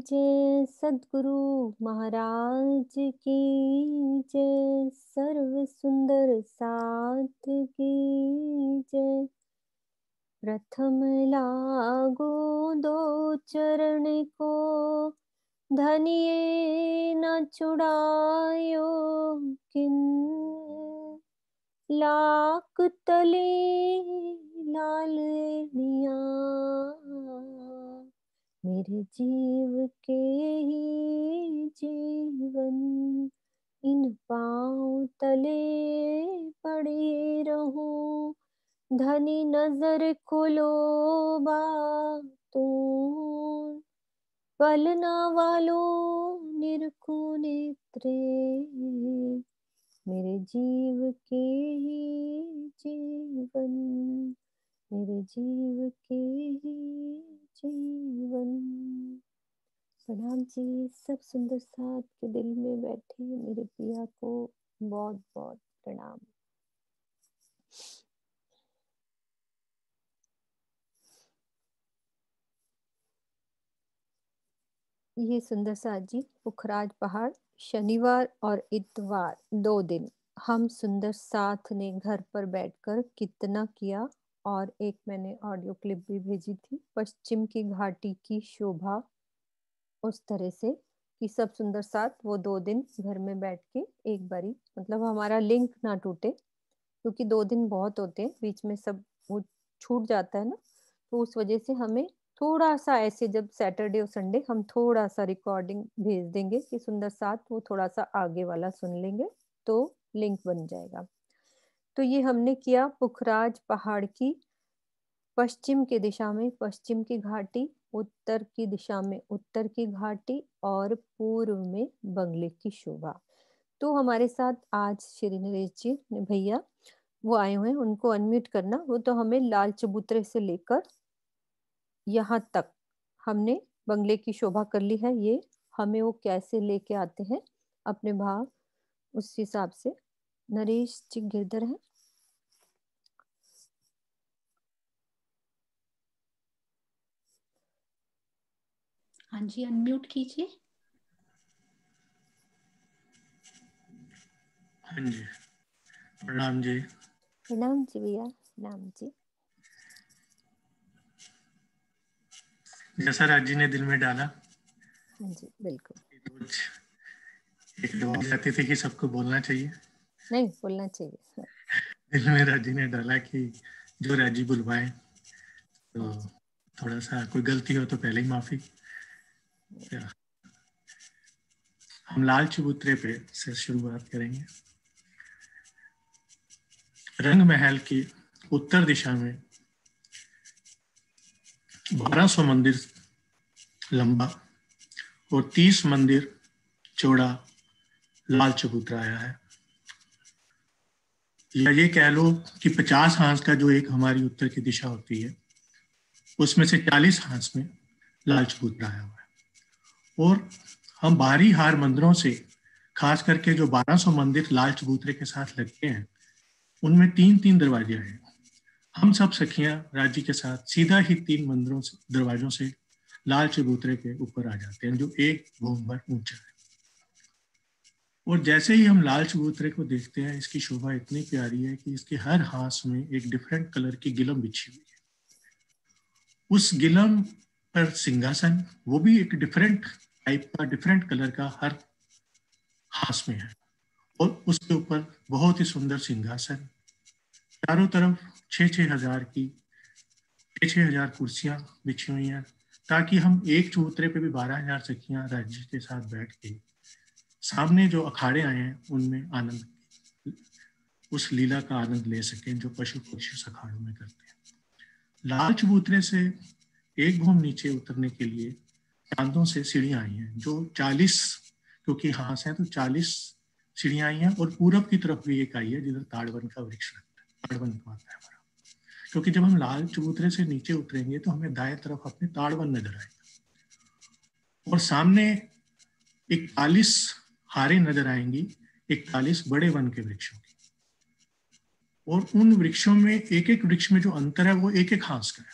जय सद्गुरु महाराज की जय। सर्व सुंदर साथ की जय। प्रथम लागो दो चरण को, धनिये न छुड़ायो किन। लाख तले लाल लिया, मेरे जीव के ही जीवन। इन पाँव तले पड़े रहूं, धनी नजर खोलो बातों। पलना वालों निरखो नेत्रे, मेरे जीव के ही जीवन। मेरे जीव के ही जीवन। प्रणाम जी। सब सुंदर साथ के दिल में बैठे मेरे पिया को बहुत बहुत प्रणाम। ये सुंदर साथ जी पुखराज पहाड़, शनिवार और इतवार 2 दिन हम सुंदर साथ ने घर पर बैठकर कितना किया। और एक मैंने ऑडियो क्लिप भी भेजी थी, पश्चिम की घाटी की शोभा, उस तरह से कि सब सुंदर साथ वो 2 दिन घर में बैठ के एक बारी, मतलब हमारा लिंक ना टूटे, क्योंकि 2 दिन बहुत होते हैं, बीच में सब वो छूट जाता है ना। तो उस वजह से हमें थोड़ा सा ऐसे, जब सैटरडे और संडे हम थोड़ा सा रिकॉर्डिंग भेज देंगे कि सुंदर साथ वो थोड़ा सा आगे वाला सुन लेंगे तो लिंक बन जाएगा। तो ये हमने किया पुखराज पहाड़ की पश्चिम की दिशा में पश्चिम की घाटी, उत्तर की दिशा में उत्तर की घाटी और पूर्व में बंगले की शोभा। तो हमारे साथ आज श्री नरेश जी भैया वो आए हुए हैं, उनको अनम्यूट करना। वो तो हमें लाल चबूतरे से लेकर यहाँ तक हमने बंगले की शोभा कर ली है। ये हमें वो कैसे लेके आते हैं अपने भाव, उस हिसाब से नरेश जी गिरधर है। हाँ जी, अनम्यूट कीजिए। हाँ जी, प्रणाम जी। प्रणाम जी भैया, प्रणाम जी। जैसा राज जी ने दिल में डाला, हाँ जी बिल्कुल। रोज एक बात कहती थी कि सबको बोलना चाहिए। नहीं, बोलना चाहिए। दिल में राज जी ने डाला कि जो राज जी बुलवाए, तो थोड़ा सा कोई गलती हो तो पहले ही माफी। हम लाल चबूतरे पे से शुरुआत करेंगे। रंग महल की उत्तर दिशा में 1200 मंदिर लंबा और 30 मंदिर चौड़ा लाल चबूतरा आया है। या ये कह लो कि 50 हांस का जो एक हमारी उत्तर की दिशा होती है, उसमें से 40 हांस में लाल चबूतरा आया हुआ है। और हम बाहरी हार मंदिरों से, खास करके जो 1200 मंदिर लाल चबूतरे के साथ लगते हैं, उनमें 3-3 दरवाजे हैं। हम सब सखियां राज्य के साथ सीधा ही 3 मंदिरों से, दरवाजों से लाल चबूतरे के ऊपर आ जाते हैं, जो एक भूम भर ऊंचा है। और जैसे ही हम लाल चबूतरे को देखते हैं, इसकी शोभा इतनी प्यारी है कि इसके हर हांस में एक डिफरेंट कलर की गिलम बिछी हुई है। उस गिलम पर सिंहासन, वो भी एक डिफरेंट टाइप का, डिफरेंट कलर का हर हांस में है। और उसके ऊपर बहुत ही सुंदर सिंहासन, चारों तरफ 6,000 कुर्सियां बिछी हुई हैं, ताकि हम एक चबूतरे पे भी 12,000 सखियां राज्य के साथ बैठ के सामने जो अखाड़े आए हैं उनमें आनंद, उस लीला का आनंद ले सकें जो पशु पक्षी उस अखाड़ों में करते हैं। लाल चबूतरे से एक घूम नीचे उतरने के लिए चांदों से सीढ़ियां आई हैं, जो 40, क्योंकि हांस है तो 40 सीढ़ियां आई हैं। और पूरब की तरफ भी एक आई है जिधर ताड़वन का वृक्ष लगता है, ताड़वन आता है हमारा। क्योंकि जब हम लाल चबूतरे से नीचे उतरेंगे तो हमें दाएं तरफ अपने ताड़वन नजर आएगा, और सामने 41 हारें नजर आएंगी, 41 बड़े वन के वृक्षों की। और उन वृक्षों में एक एक वृक्ष में जो अंतर है वो एक एक हांस का है।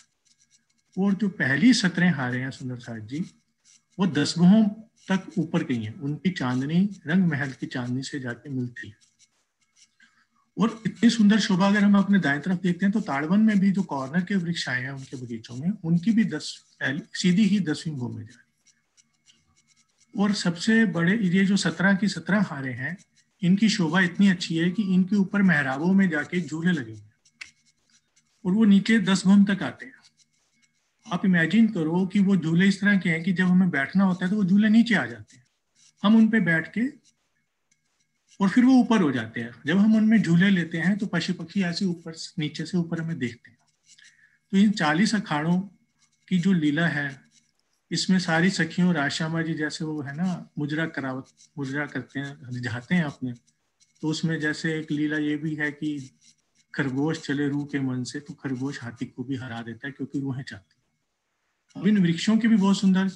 और जो पहली 17 हारें हैं सुंदर साथ जी, वो 10 भोम तक ऊपर गई हैं। उनकी चांदनी रंग महल की चांदनी से जाके मिलती है। और इतनी सुंदर शोभा अगर हम अपने दाएं तरफ देखते हैं तो ताड़वन में भी जो कॉर्नर के वृक्ष आए हैं उनके बगीचों में, उनकी भी सीधी ही 10वीं भूमि में जा रही। और सबसे बड़े ये जो 17 की 17 हारे हैं, इनकी शोभा इतनी अच्छी है कि इनके ऊपर मेहराबों में जाके झूले लगे हुए हैं और वो नीचे 10 भूम तक आते हैं। आप इमेजिन करो कि वो झूले इस तरह के हैं कि जब हमें बैठना होता है तो वो झूले नीचे आ जाते हैं, हम उन पे बैठ के और फिर वो ऊपर हो जाते हैं। जब हम उनमें झूले लेते हैं तो पशु पक्षी ऐसे ऊपर नीचे से ऊपर हमें देखते हैं। तो इन 40 अखाड़ों की जो लीला है, इसमें सारी सखियों राजश्यामा जी जैसे वो है ना मुजरा करते हैं, रिझाते हैं अपने, तो उसमें जैसे एक लीला ये भी है कि खरगोश चले रूह के मन से, तो खरगोश हाथी को भी हरा देता है क्योंकि रूहें चाहती है। अब इन वृक्षों की भी बहुत सुंदर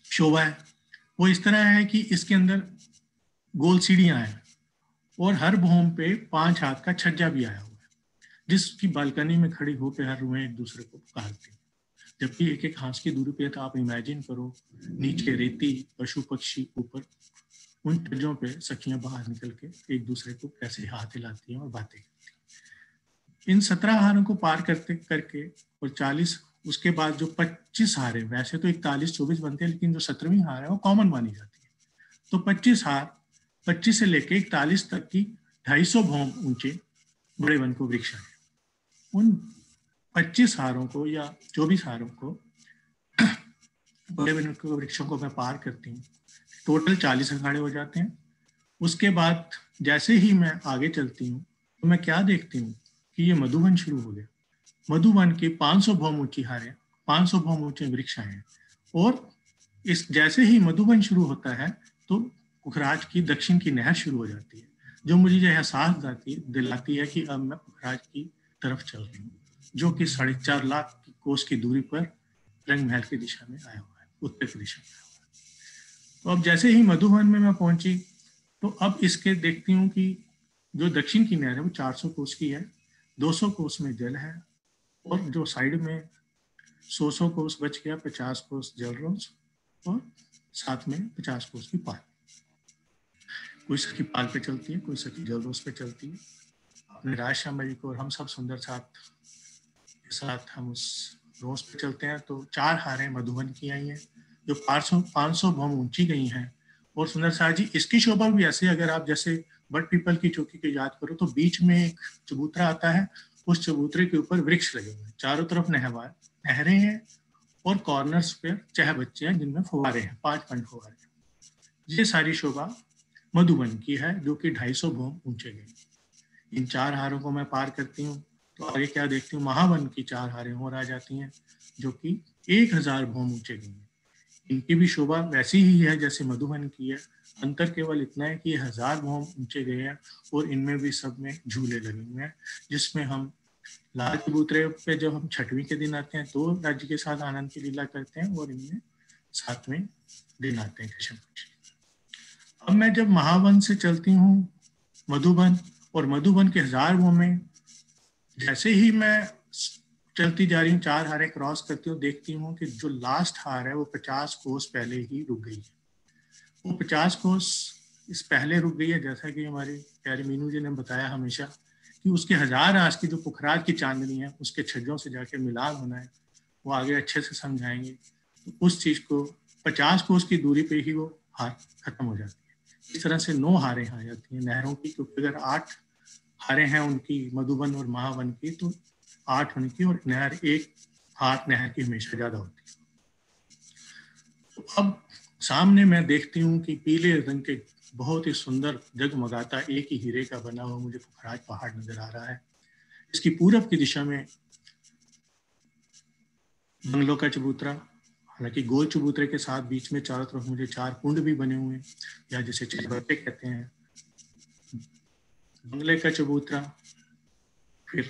शोभा है। वो इस तरह है कि इसके अंदर गोल सीढ़ियां हैं और हर भूम पे 5 हाथ का छज्जा भी आया हुआ है, जिसकी बालकनी में खड़ी होकर हर रूहें एक दूसरे को पुकारती हैं। जबकि एक एक हाथ की दूरी पे, तो आप इमेजिन करो नीचे रेती, पशु पक्षी, ऊपर उन छज्जों पे सखियां बाहर निकल के एक दूसरे को कैसे हाथ हिलाती हैं और बातें करती हैं। इन 17 हारों को पार करके और 40 उसके बाद जो 25 हार है, वैसे तो 41-24 बनते हैं, लेकिन जो 17वीं हार है वो कॉमन मानी जाती है। तो 25 हार 25 से लेके 41 तक की 250 भौम ऊंचे बड़े वन को वृक्ष है। उन 25 हारों को या 24 हारों को बड़े वन को वृक्षों को मैं पार करती हूँ, टोटल 40 अखाड़े हो जाते हैं। उसके बाद जैसे ही मैं आगे चलती हूँ तो मैं क्या देखती हूँ कि ये मधुवन शुरू हो गया। मधुवन की 500 भौम ऊंची हारें, 500 भौम ऊंचे वृक्ष हैं। और इस जैसे ही मधुवन शुरू होता है तो पुखराज की दक्षिण की नहर शुरू हो जाती है, जो मुझे यह एहसास दिलाती है कि अब मैं पुखराज की तरफ चल रही हूँ, जो कि 4.5 लाख कोस की दूरी पर रंग महल की दिशा में आया हुआ है, उत्तर की दिशा में आया हुआ है। तो अब जैसे ही मधुवन में मैं पहुंची तो अब इसके देखती हूँ कि जो दक्षिण की नहर है वो 400 कोस की है, 200 कोस में जल है और जो साइड में 100 कोस बच गया, 50 कोस जल रोज और साथ में 50 कोस की पाल। कोई सखी पाल पे चलती है, कोई सखी जल रोज पे चलती है। अपने राजश्यामा जी को और हम सब सुंदर साथ हम उस रोज पे चलते हैं। तो 4 हारें मधुबन की आई हैं जो 500 भौम ऊंची गई हैं। और सुंदर साथ जी इसकी शोभा भी ऐसे, अगर आप जैसे बट पीपल की चौकी की याद करो तो बीच में एक चबूतरा आता है, उस चबूतरे के ऊपर वृक्ष लगे हुए हैं, चारों तरफ नहरें हैं और कॉर्नर्स पे चह बच्चे हैं जिनमें फुवारे हैं, 5 पंड फुवारे हैं। ये सारी शोभा मधुबन की है जो कि 250 भौम ऊंचे गई। इन 4 हारों को मैं पार करती हूँ तो आगे क्या देखती हूँ, महावन की 4 हारें और आ जाती हैं जो कि 1000 भौम ऊंचे गई हैं। इनकी भी शोभा वैसी ही है जैसे मधुबन की है, अंतर केवल इतना है कि 1000 भौम ऊंचे गए हैं और इनमें भी सब में झूले लगे हुए हैं, जिसमें हम लाल चबूतरे पे जब हम 6वीं के दिन आते हैं तो राज्य के साथ आनंद की लीला करते हैं और इनमें 7वें दिन आते हैं कृष्ण पक्ष। अब मैं जब महावन से चलती हूँ मधुबन, और मधुबन के 1000 भौम में जैसे ही मैं चलती जा रही हूँ, 4 हारें क्रॉस करती हूँ, देखती हूँ कि जो लास्ट हार है वो 50 कोस पहले ही रुक गई है। वो 50 कोस इस पहले रुक गई है, जैसा कि हमारी प्यारी मीनू जी ने बताया हमेशा कि उसके 1000 आस की जो पुखराज की चांदनी है उसके छज्जों से जाके मिलान होना है, वो आगे अच्छे से समझाएंगे। तो उस चीज को 50 कोस की दूरी पे ही वो हार खत्म हो जाती है। इस तरह से 9 हारें आ जाती हैं नहरों की, क्योंकि अगर 8 हारें हैं उनकी मधुबन और महावन की तो 8 उनकी, और नहर एक हाथ नहर की हमेशा ज्यादा होती है। तो अब सामने मैं देखती हूँ कि पीले रंग के बहुत ही सुंदर जगमगाता एक ही हीरे का बना हुआ मुझे पुखराज पहाड़ नजर आ रहा है। इसकी पूरब की दिशा में बंगलों का चबूतरा, हालांकि गोल चबूतरे के साथ बीच में चारों तरफ मुझे 4 कुंड भी बने हुए हैं, या जिसे चबूतरे कहते हैं। बंगले का चबूतरा, फिर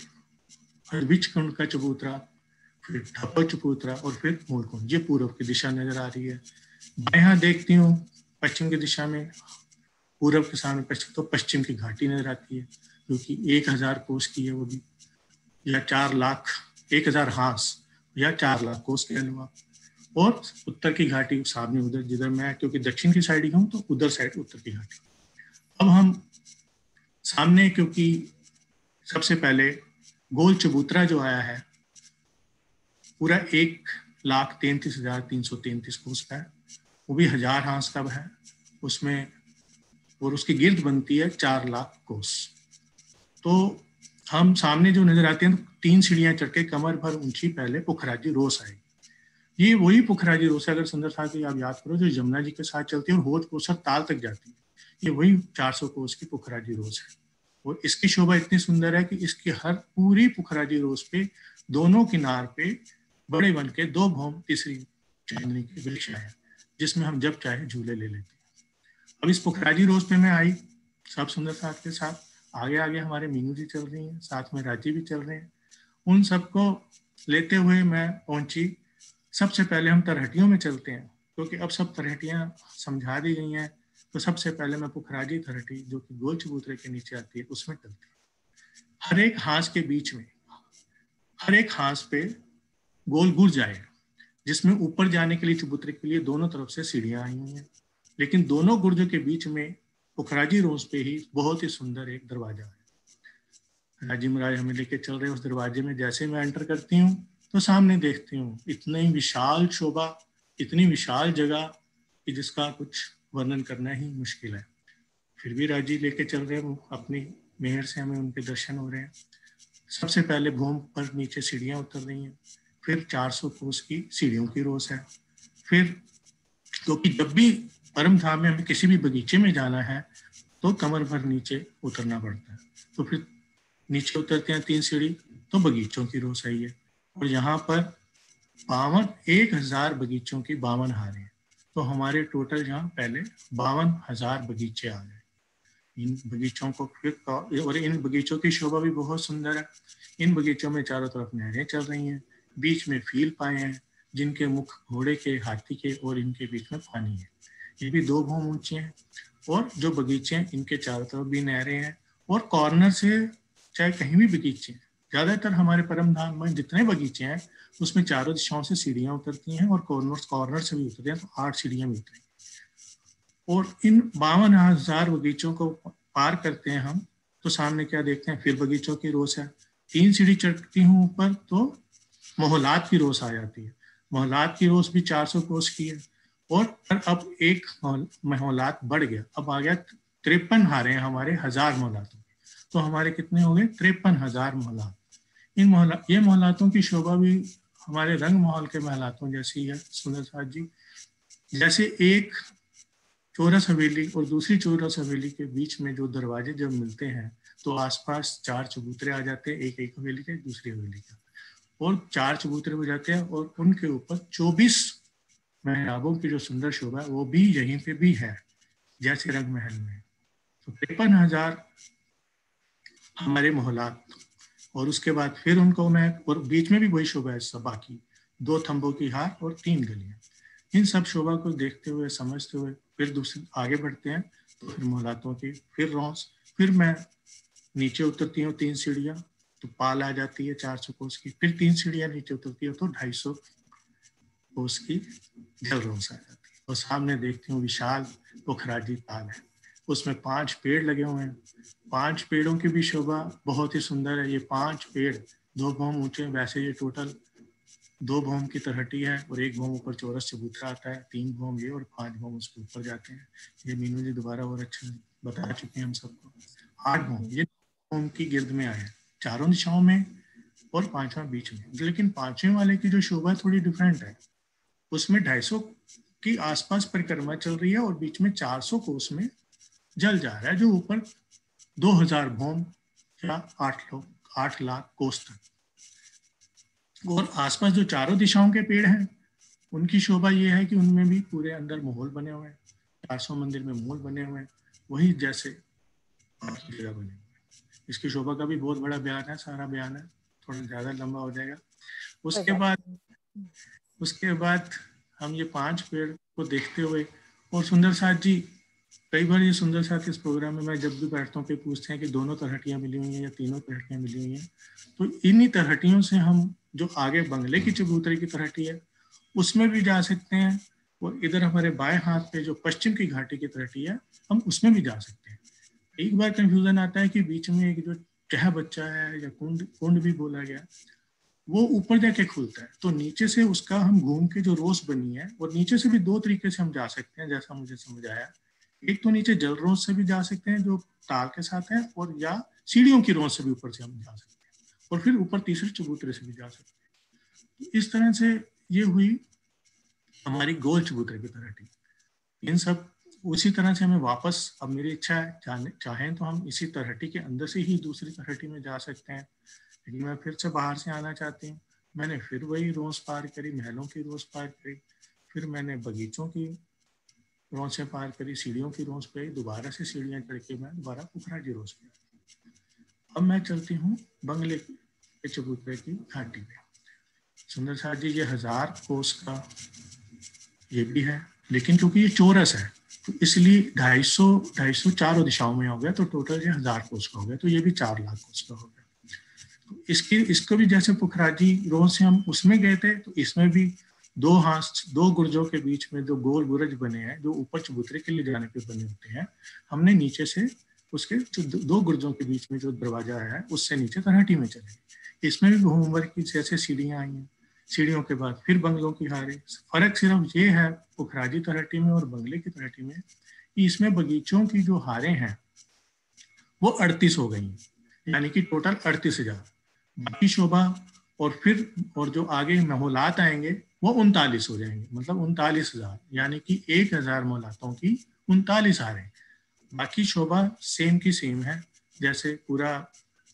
हरबिच कुंड का चबूतरा, फिर ढप्पा चबूतरा और फिर मूल कुंड। ये पूर्व की दिशा नजर आ रही है। यहाँ देखती हूँ पश्चिम की दिशा में, पूर्व के सामने पश्चिम, तो पश्चिम की घाटी नजर आती है जो कि 1000 कोस की है, वो भी या 4 लाख 1000 हास या 4 लाख कोस के अनुवा। और उत्तर की घाटी सामने उधर, जिधर मैं क्योंकि दक्षिण की साइड ही हूँ तो उधर साइड उत्तर की घाटी। अब हम सामने, क्योंकि सबसे पहले गोल चबूतरा जो आया है पूरा 1,33,333 कोस का है, वो भी 1000 हांस का है उसमें, और उसकी गिर्द बनती है 4 लाख कोस। तो हम सामने जो नजर आते हैं तो 3 सीढ़ियां चढ़ के कमर भर ऊंची पहले पुखराजी रोस आएगी। ये वही पुखराजी रोस है, अगर सुंदर साथ आप याद करो, जो यमुना जी के साथ चलती है और होद कोसर ताल तक जाती है, ये वही 400 कोस की पुखराजी रोस है। और इसकी शोभा इतनी सुंदर है कि इसकी हर पूरी पुखराजी रोस पे दोनों किनार पे बड़े बन के 2 भौम तीसरी चांदनी के वृक्ष आए, जिसमें हम जब चाहे झूले ले लेते हैं। अब इस पुखराजी रोस पे मैं आई सब सुंदर साथ के साथ, आगे आगे हमारे मीनू जी चल रही हैं, साथ में राजी भी चल रहे हैं। उन सबको लेते हुए मैं पहुंची। सबसे पहले हम तरहटियों में चलते हैं, क्योंकि अब सब तरहटियां समझा दी गई हैं। तो सबसे पहले मैं पुखराजी तरहटी, जो कि गोल चबूतरे के नीचे आती है, उसमें चलती है। हर एक हांस के बीच में, हर एक हांस पे गोल गुर्ज आएगा, जिसमें ऊपर जाने के लिए चबूतरे के लिए दोनों तरफ से सीढ़ियां आई हुई हैं, लेकिन दोनों गुर्जों के बीच में पुखराजी रोज पे ही बहुत ही सुंदर एक दरवाजा है। राजी महाराज हमें लेके चल रहे हैं उस दरवाजे में। जैसे मैं एंटर करती हूँ तो सामने देखती हूँ इतनी विशाल शोभा, इतनी विशाल जगह कि जिसका कुछ वर्णन करना ही मुश्किल है। फिर भी राजी लेके चल रहे हैं, अपनी मेहर से हमें उनके दर्शन हो रहे हैं। सबसे पहले भूम पर नीचे सीढ़ियां उतर रही हैं, फिर 400 कोस की सीढ़ियों की रोस है। फिर क्योंकि जब भी परम धाम में हमें किसी भी बगीचे में जाना है तो कमर भर नीचे उतरना पड़ता है, तो फिर नीचे उतरते हैं 3 सीढ़ी तो बगीचों की रोस आई है। और यहाँ पर 1000 बगीचों की 52 हारें हैं, तो हमारे टोटल यहाँ पहले 52,000 बगीचे आ गए। इन बगीचों को फिर, और इन बगीचों की शोभा भी बहुत सुंदर है। इन बगीचों में चारों तरफ नहरें चल रही हैं, बीच में फील पाए हैं जिनके मुख घोड़े के, हाथी के, और इनके बीच में पानी है। ये भी 2 भूम ऊंचे हैं। और जो बगीचे हैं इनके चारों तरफ भी नहरें हैं, और कॉर्नर से चाहे कहीं भी बगीचे हैं, ज्यादातर हमारे परम धाम में जितने बगीचे हैं उसमें चारों दिशाओं से सीढ़ियां उतरती हैं, और कॉर्नर से भी उतरते हैं, तो 8 सीढ़ियां भी उतरी। और इन 52,000 बगीचों को पार करते हैं हम, तो सामने क्या देखते हैं, फिर बगीचों की रोस है। 3 सीढ़ी चढ़ती हूँ ऊपर तो मोहलात की रोस आ जाती है। मोहलात की रोस भी 400 कोस की है, और अब एक मोहलात बढ़ गया, अब आ गया 53 हारे हमारे 1000 मोहलातों। तो हमारे कितने हो गए, 53,000 मोहलात। ये मोहलातों की शोभा भी हमारे रंग महल के मोहलातों जैसी है सुंदर साथ जी। जैसे एक चौरस हवेली और दूसरी चौरस हवेली के बीच में जो दरवाजे जब मिलते हैं तो आसपास 4 चबूतरे आ जाते हैं, एक हवेली के, दूसरी हवेली का, और 4 चबूतरे हो जाते हैं, और उनके ऊपर 24 मेहराबों की जो सुंदर शोभा है वो भी यहीं पे भी है, जैसे रंग महल में। तो 53,000 हमारे मोहलात, और उसके बाद फिर उनको मैं, और बीच में भी वही शोभा है सब, बाकी 2 थंबों की हार और 3 गलियां। इन सब शोभा को देखते हुए, समझते हुए फिर दूसरे आगे बढ़ते हैं, तो फिर मोहलातों की फिर रौस, फिर मैं नीचे उतरती हूँ 3 सीढ़ियाँ, तो पाल आ जाती है 400 कोस की, फिर 3 सीढ़ियाँ नीचे उतरती है तो 250 कोस की जल रौस आ जाती है। और सामने देखती हूँ विशाल पुखराजी ताल है, उसमें 5 पेड़ लगे हुए हैं। 5 पेड़ों की भी शोभा बहुत ही सुंदर है। ये 5 पेड़ 2 भौम ऊंचे, वैसे ये टोटल 2 भौम की तरहटी है, और 1 भौम ऊपर चौरस चबूतरा आता है, 3 भौम ये और 5 भौम उसके ऊपर जाते हैं। ये मीनू जी दोबारा और अच्छा बता चुके हैं हम सबको। 8 भौम ये भौम की गिर्द में आए, चारों दिशाओं में, और 5वां बीच में। लेकिन 5वें वाले की जो शोभा थोड़ी डिफरेंट है, उसमें 250 की आसपास परिक्रमा चल रही है, और बीच में 400 कोस में जल जा रहा है, जो ऊपर 2000 भौम या 8 लाख कोस तक। और आसपास जो चारों दिशाओं के पेड़ हैं उनकी शोभा ये है कि उनमें भी पूरे अंदर महल बने हुए हैं, 400 मंदिर में महल बने हुए हैं, वही जैसे जगह बने हुए। इसकी शोभा का भी बहुत बड़ा बयान है, सारा बयान है, थोड़ा ज्यादा लंबा हो जाएगा। उसके बाद हम ये 5 पेड़ को देखते हुए, और सुंदर साथ जी, कई बार ये सुंदर साथ इस प्रोग्राम में मैं जब भी बैठता हूँ पे पूछते हैं कि दोनों तरहटियां मिली हुई हैं या तीनों तरहटियां मिली हुई हैं, तो इन्हीं तरहटियों से हम, जो आगे बंगले की चबूतरे की तरहटी है, उसमें भी जा सकते हैं, और इधर हमारे बाएं हाथ पे जो पश्चिम की घाटी की तलहटी है, हम उसमें भी जा सकते हैं। एक बार कंफ्यूजन आता है कि बीच में एक जो चह बच्चा है या कुंड कुंड भी बोला गया, वो ऊपर जाके खुलता है, तो नीचे से उसका हम घूम के जो रोस बनी है, और नीचे से भी दो तरीके से हम जा सकते हैं जैसा मुझे समझ आया। एक तो नीचे जल रोस से भी जा सकते हैं जो ताल के साथ है, और या सीढ़ियों की रोस से भी ऊपर से हम जा सकते हैं, और फिर ऊपर तीसरे चबूतरे से भी जा सकते हैं। तो इस तरह से ये हुई हमारी गोल चबूतरे की तलहटी। इन सब उसी तरह से हमें वापस, अब मेरी इच्छा है चाहें तो हम इसी तलहटी के अंदर से ही दूसरी तलहटी में जा सकते हैं, लेकिन मैं फिर से बाहर से आना चाहती हूँ। मैंने फिर वही रोज पार करी, महलों की रोज पार करी, फिर मैंने बगीचों की रोज से पार करी, सीढ़ियों की रोज पे दोबारा से सीढ़ियाँ चढ़ के मैं दोबारा पुखराजी रोज पे। अब मैं चलती हूँ बंगले के चबूतरे की घाटी पे। सुंदर साथ जी, ये 1000 कोस का ये भी है, लेकिन क्योंकि ये चौरस है तो इसलिए 250 चारों दिशाओं में हो गया, तो टोटल ये 1000 कोस का हो गया, तो ये भी 4 लाख कोस का हो गया। तो इसको भी जैसे पुखराजी रोज से हम उसमें गए थे, तो इसमें भी दो गुर्जों के बीच में जो गोल बुर्ज बने हैं, जो ऊपर चबूतरे के लिए जाने पे बने होते हैं, हमने नीचे से उसके जो दो गुर्जों के बीच में जो दरवाजा है उससे नीचे तलहटी में चले। इसमें भी घूमवर की जैसे सीढ़ियां आई हैं, सीढ़ियों के बाद फिर बंगलों की हारे। फर्क सिर्फ ये है पुखराजी तलहटी में और बंगले की तलहटी में कि इसमें बगीचों की जो हारें हैं वो 38 हो गई, यानी कि टोटल 38,000। बाकी शोभा और जो आगे महौलात आएंगे वो 39 हो जाएंगे, मतलब 39,000, यानी कि 1,000 महौलातों की 39 हारें। बाकी शोभा सेम की सेम है, जैसे पूरा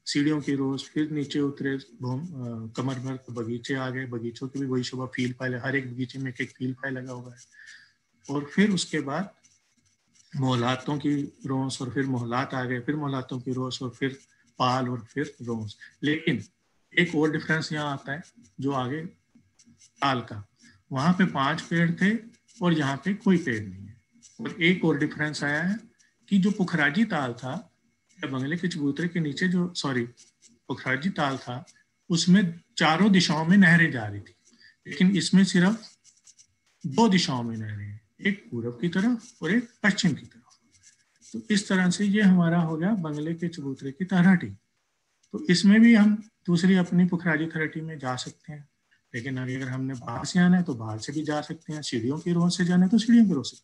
सीढ़ियों की रोज, फिर नीचे उतरे कमर भर बगीचे आ गए, बगीचों की भी वही शोभा, फील पाए, हर एक बगीचे में एक फील पाए लगा हुआ है। और फिर उसके बाद मोहलातों की रोज, और फिर मोहलात आ गए, फिर मोहलातों की रोज, और फिर पाल, और फिर रोज। लेकिन एक और डिफरेंस यहाँ आता है जो आगे ताल का, वहां पे 5 पेड़ थे और यहाँ पे कोई पेड़ नहीं है। और एक और डिफरेंस आया है कि जो पुखराजी ताल था या बंगले के चबूतरे के नीचे जो पुखराजी ताल था, उसमें चारों दिशाओं में नहरें जा रही थी, लेकिन इसमें सिर्फ 2 दिशाओं में नहरें हैं, एक पूरब की तरफ और एक पश्चिम की तरफ। तो इस तरह से ये हमारा हो गया बंगले के चबूतरे की तलहटी। तो इसमें भी हम दूसरी अपनी पुखराजी तलहटी में जा सकते हैं, लेकिन अगर हमने बाहर से आना है तो बाहर से भी जा सकते हैं, सीढ़ियों की रोज से जाना है तो सीढ़ियों की रोज से।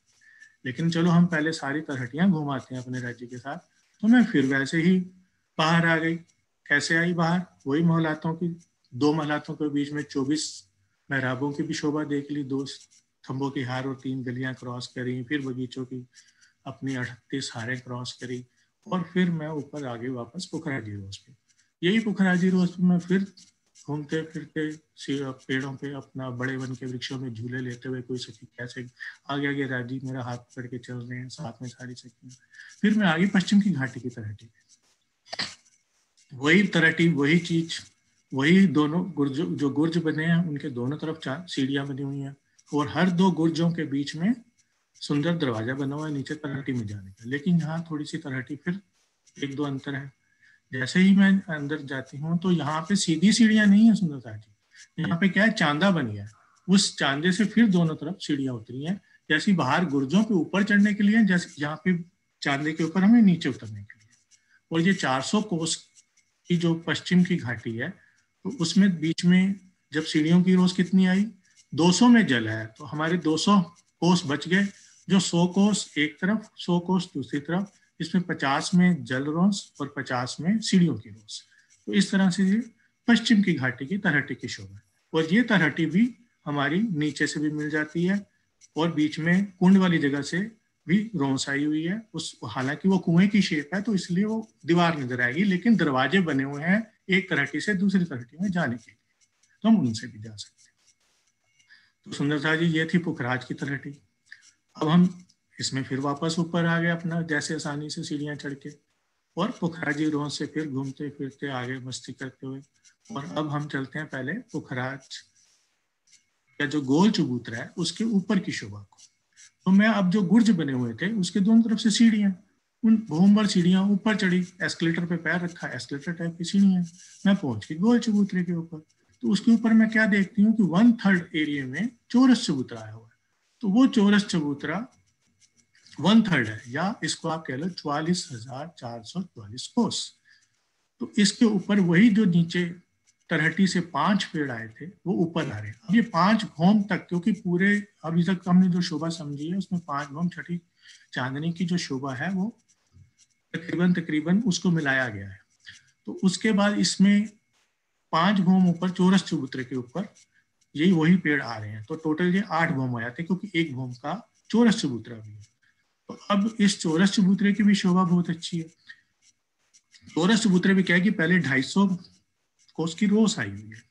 लेकिन चलो हम पहले सारी तलहटियां घुमाते हैं अपने राज्य के साथ। तो मैं फिर वैसे ही बाहर आ गई। कैसे आई बाहर? वही महलातों की, 2 महलातों के बीच में 24 मेहराबों की भी शोभा देख ली, 2 खंभों की हार और 3 गलियां क्रॉस करी, फिर बगीचों की अपनी 38 हारें क्रॉस करी, और फिर मैं ऊपर आगे वापस पुखराजी रोज पे। यही पुखराजी रोज पे मैं फिर घूमते फिरते पेड़ों पे अपना बड़े वन के वृक्षों में झूले लेते हुए, कोई सखी कैसे आगे आगे राजी मेरा हाथ पकड़ के चल रहे हैं, साथ में सारी सखियां। फिर मैं आगे पश्चिम की घाटी की तलहटी, वही तलहटी, वही चीज, वही दोनों जो गुर्ज बने हैं उनके दोनों तरफ 4 सीढ़ियां बनी हुई हैं, और हर 2 गुर्जों के बीच में सुंदर दरवाजा बना हुआ है नीचे तलहटी में जाने का। लेकिन यहाँ थोड़ी सी तलहटी फिर 1-2 अंतर है। जैसे ही मैं अंदर जाती हूँ तो यहाँ पे सीधी सीढ़ियां नहीं है सुंदरता जी, यहाँ पे क्या है, चांदा बन गया है, उस चांदे से फिर दोनों तरफ सीढ़ियां उतरी हैं, जैसी बाहर गुर्जों पे ऊपर चढ़ने के लिए, जैसे यहाँ पे चांदे के ऊपर हमें नीचे उतरने के लिए। और ये 400 कोस की जो पश्चिम की घाटी है, तो उसमें बीच में जब सीढ़ियों की रोज कितनी आई, 200 में जल है, तो हमारे 200 कोस बच गए, जो 100 कोस एक तरफ, 100 कोस दूसरी तरफ, इसमें 50 में जल रोज और 50 में सीढ़ियों की रोज। तो इस तरह से ये पश्चिम की घाटी की तलहटी की शोभा। और ये तलहटी भी हमारी नीचे से भी मिल जाती है, और बीच में कुंड वाली जगह से भी रोंस आई हुई है। उस हालांकि वो कुएं की शेप है तो इसलिए वो दीवार नजर आएगी, लेकिन दरवाजे बने हुए हैं एक तलहटी से दूसरी तलहटी में जाने के लिए, तो हम उनसे भी जा सकते हैं। तो सुंदरता जी, ये थी पुखराज की तलहटी। अब हम इसमें फिर वापस ऊपर आ गए अपना, जैसे आसानी से सीढ़ियां चढ़ के, और पुखराजी रोज से फिर घूमते फिरते आगे मस्ती करते हुए। और अब हम चलते हैं पहले पुखराज का जो गोल चबूतरा है उसके ऊपर की शोभा को। तो मैं अब जो गुर्ज बने हुए थे उसके दोनों तरफ से सीढ़ियां, उन घूमभर सीढ़ियां ऊपर चढ़ी, एस्केलेटर पे पैर रखा, एस्केलेटर टाइप की सीढ़ियां, मैं पहुंच गई गोल चबूतरे के ऊपर। तो उसके ऊपर मैं क्या देखती हूँ कि 1/3 एरिया में चौरस चबूतरा आया हुआ है। तो वो चौरस चबूतरा 1/3 है, या इसको आप कह लो 44,444 कोस। तो इसके ऊपर वही जो नीचे तरहटी से 5 पेड़ आए थे वो ऊपर आ रहे हैं। अब ये 5 भौम तक, क्योंकि पूरे अभी तक हमने जो शोभा समझी है उसमें 5 भौम छठी चांदनी की जो शोभा है वो तकरीबन उसको मिलाया गया है। तो उसके बाद इसमें 5 भौम ऊपर चौरस चबूतरे के ऊपर यही वही पेड़ आ रहे हैं। तो टोटल ये 8 भौम आ जाते हैं, क्योंकि एक भौम का चौरस चबूतरा भी है। तो अब इस चौरस चबूतरे की भी शोभा बहुत अच्छी है। चौरस चबूतरे में क्या है कि पहले 250 कोस की रोस आई हुई है,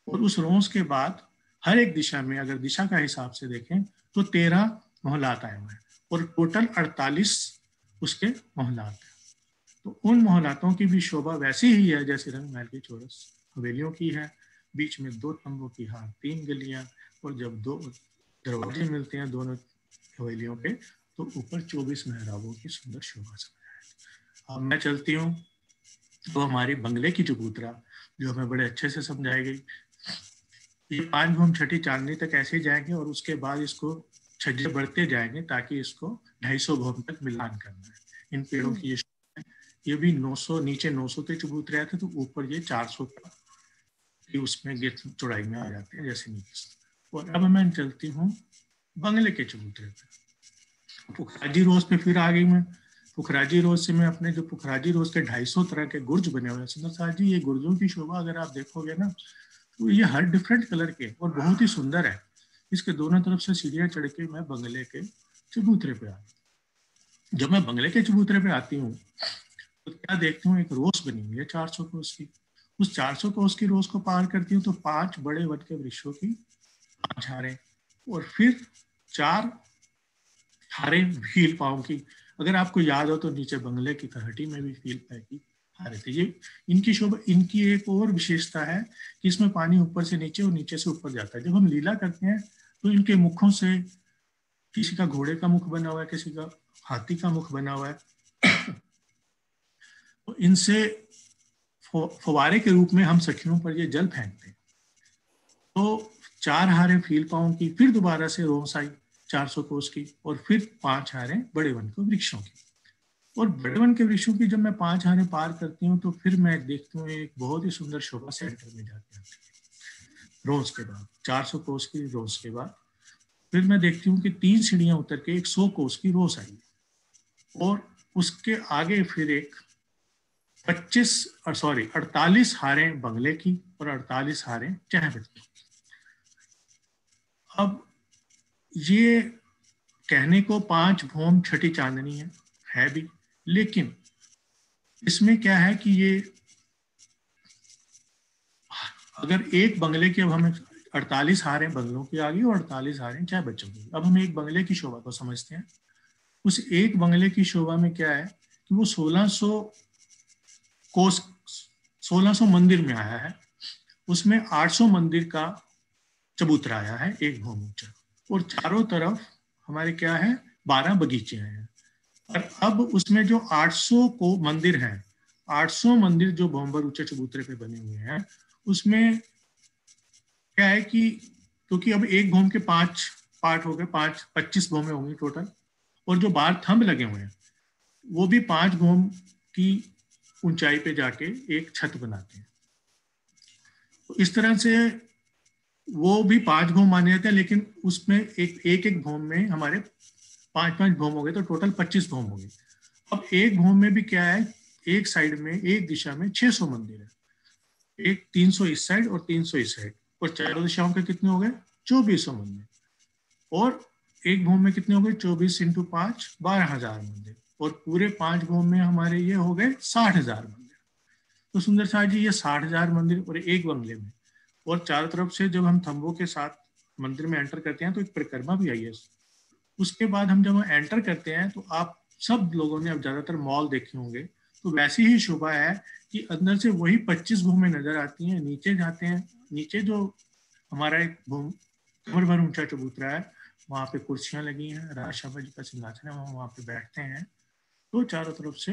और उस रोस के बाद हर एक दिशा में अगर दिशा का हिसाब से देखें तो 13 मोहल्लात आए हुए हैं, और टोटल 48 उसके मोहल्लात हैं। तो उन मोहल्लातों की भी शोभा वैसी ही है जैसे रंग महल की चौरस हवेलियों की है। बीच में 2 तंबू की हार, 3 गलियां, और जब 2 दरवाजे मिलते हैं दोनों हवेलियों पे तो ऊपर 24 मेहराबों की सुंदर शोभा सजाया है। अब मैं चलती हूँ तो हमारी बंगले की चबूतरा जो हमें बड़े अच्छे से समझाई गई। ये 5 भौम छठी चांदनी तक ऐसे जाएंगे, और उसके बाद इसको छज्जे बढ़ते जाएंगे ताकि इसको 250 भौम तक मिलान करना है। इन पेड़ों की ये भी 900 नीचे 900 के चबूतरे आते तो ऊपर ये 400 की उसमें गेट चौड़ाई में आ जाते हैं जैसे नीचे। और अब मैं चलती हूँ बंगले के चबूतरे पे। पुखराजी रोज पे फिर आ गई मैं। पुखराजी रोज से मैं अपने जो पुखराजी रोज के 250 तरह के गुर्ज बने हुए हैं सुंदर साहब जी, ये गुर्जों की शोभा अगर आप देखोगे ना तो ये हर डिफरेंट कलर के और बहुत ही सुंदर है। इसके दोनों तरफ से सीढ़ियां चढ़ के मैं बंगले के चबूतरे पे आई। जब मैं बंगले के चबूतरे पे आती हूँ तो क्या देखती हूँ, एक रोस बनी हुई है 400 कोस की। उस 400 कोस की रोस को पार करती हूँ तो 5 बड़े वट के वृक्षों की 5 हारें, और फिर 4 हारें फील पाँव की। अगर आपको याद हो तो नीचे बंगले की कहटी में भी फील पाए की हारे थे। ये इनकी शोभा, इनकी एक और विशेषता है कि इसमें पानी ऊपर से नीचे और नीचे से ऊपर जाता है। जब हम लीला करते हैं तो इनके मुखों से किसी का घोड़े का मुख बना हुआ है, किसी का हाथी का मुख बना हुआ है। तो इनसे फवारे के रूप में हम सखियों पर ये जल फेंकते हैं। तो 4 हारें फील पाँव की, फिर दोबारा से रोस आई 400 कोस की, और फिर 5 हारें बड़े वन के वृक्षों की। और बड़े वन के वृक्षों की जब मैं 5 हारें पार करती हूँ तो फिर मैं देखती हूँ एक बहुत ही सुंदर शोभा सेंटर में जाके आती है। रोज के बाद 400 कोस की रोज के बाद फिर मैं देखती हूँ कि 3 सीढ़ियां उतर के 100 कोस की रोस आई, और उसके आगे फिर एक 48 हारें बंगले की और 48 हारें चहबत की। अब ये कहने को 5 भौम छठी चांदनी है भी, लेकिन इसमें क्या है कि ये अगर एक बंगले की, अब हमें 48 हारें बंगलों की आ गई और 48 हारें चाहे बच्चों की। अब हम एक बंगले की शोभा को समझते हैं। उस एक बंगले की शोभा में क्या है कि वो 1600 मंदिर में आया है। उसमें 800 मंदिर का चबूतरा आया है एक भौम ऊंचा, और चारों तरफ हमारे क्या है 12 बगीचे हैं। और अब उसमें जो 800 को मंदिर हैं, 800 मंदिर जो भौमभर ऊंचे चबूतरे पे बने हुए हैं, उसमें क्या है कि क्योंकि अब एक भौम के 5 पार्ट हो गए, 25 भौमें होंगी टोटल, और जो बाहर थंब लगे हुए हैं वो भी 5 भौम की ऊंचाई पे जाके एक छत बनाते हैं। तो इस तरह से वो भी 5 भौम माने जाते हैं, लेकिन उसमें एक भौम में हमारे 5 भौम हो गए, तो टोटल 25 भौम हो गए। अब एक भौम में भी क्या है, एक साइड में एक दिशा में 600 मंदिर है, एक 300 इस साइड और 300 इस साइड, और चारों दिशाओं के कितने हो गए 2400 मंदिर। और एक भौम में कितने हो गए 24 × 5 12,000 मंदिर, और पूरे 5 भौम में हमारे ये हो गए 60,000 मंदिर। तो सुंदर साहब जी ये 60,000 मंदिर और एक बंगले में, और चारों तरफ से जब हम थंबों के साथ मंदिर में एंटर करते हैं तो एक परिक्रमा भी आई है। उसके बाद हम जब एंटर करते हैं तो आप सब लोगों ने अब ज्यादातर मॉल देखे होंगे, तो वैसी ही शोभा है कि अंदर से वही 25 भूमें नजर आती हैं। नीचे जाते हैं, नीचे जो हमारा एक कमर भर ऊंचा चबूतरा है, वहाँ पे कुर्सियां लगी हैं, राजा शाबा जी का सिंहासन है, वहाँ पे बैठते हैं। तो चारों तरफ से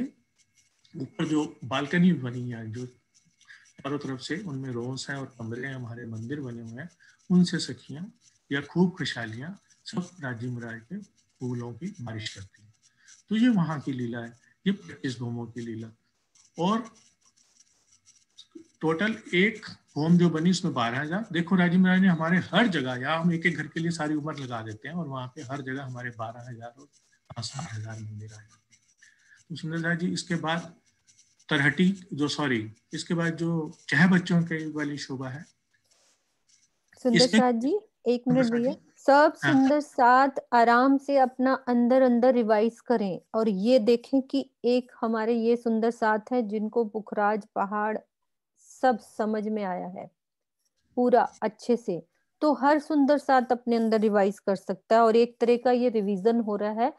ऊपर जो बालकनी बनी है, जो चारों तरफ से उनमें रोस हैं और कमरे हैं, हमारे मंदिर बने हुए हैं, उनसे सखियां या खूब खुशहालियां सब राज्य मुराद के फूलों की बारिश करती हैं। तो ये वहां की लीला है, ये 25 भूमों की लीला। और टोटल एक होम जो बनी उसमें 12,000। देखो राजीव महाराज ने हमारे हर जगह, या हम एक एक घर के लिए सारी उम्र लगा देते हैं और वहां पे हर जगह हमारे 12,000 और 7,000 मंदिर आ जाते हैं। तो सुंदरलाल जी, इसके बाद तरहटी इसके बाद जो चह बच्चों के वाली शोभा है, सुंदर इसमें साथ जी, एक मिनट प्रसाद भैया। जी, सब हाँ, सुंदर साथ आराम से अपना अंदर अंदर रिवाइज करें और ये देखें कि एक हमारे ये सुंदर साथ है जिनको पुखराज पहाड़ सब समझ में आया है पूरा अच्छे से। तो हर सुंदर साथ अपने अंदर रिवाइज कर सकता है और एक तरह का ये रिवीजन हो रहा है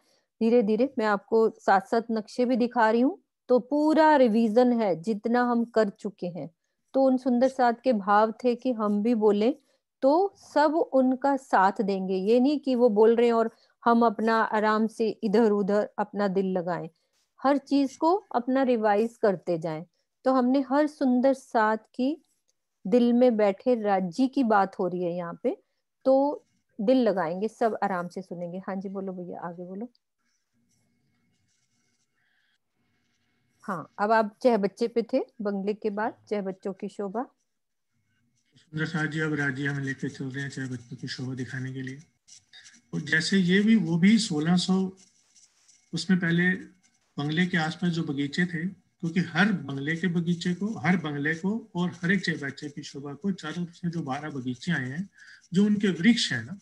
धीरे धीरे। मैं आपको साथ साथ नक्शे भी दिखा रही हूँ, तो पूरा रिवीजन है जितना हम कर चुके हैं। तो उन सुंदर साथ के भाव थे कि हम भी बोले तो सब उनका साथ देंगे। ये नहीं कि वो बोल रहे हैं और हम अपना आराम से इधर उधर अपना दिल लगाएं, हर चीज को अपना रिवाइज करते जाएं। तो हमने हर सुंदर साथ की दिल में बैठे राज्य की बात हो रही है यहाँ पे, तो दिल लगाएंगे, सब आराम से सुनेंगे। हाँ जी बोलो भैया, आगे बोलो। हाँ, अब आप चह बच्चे पे थे, बंगले के बाद चह बच्चों की शोभा। सुंदर साथ जी अब राज्य हमें लेके चल रहे हैं चह बच्चों की शोभा दिखाने के लिए। और जैसे ये भी, वो भी 1600, उसमें पहले बंगले के आसपास जो बगीचे थे, क्योंकि हर बंगले के बगीचे को, हर बंगले को और हर एक चह बच्चे की शोभा को चारों तरफ से जो 12 बगीचे आए हैं, जो उनके वृक्ष है ना,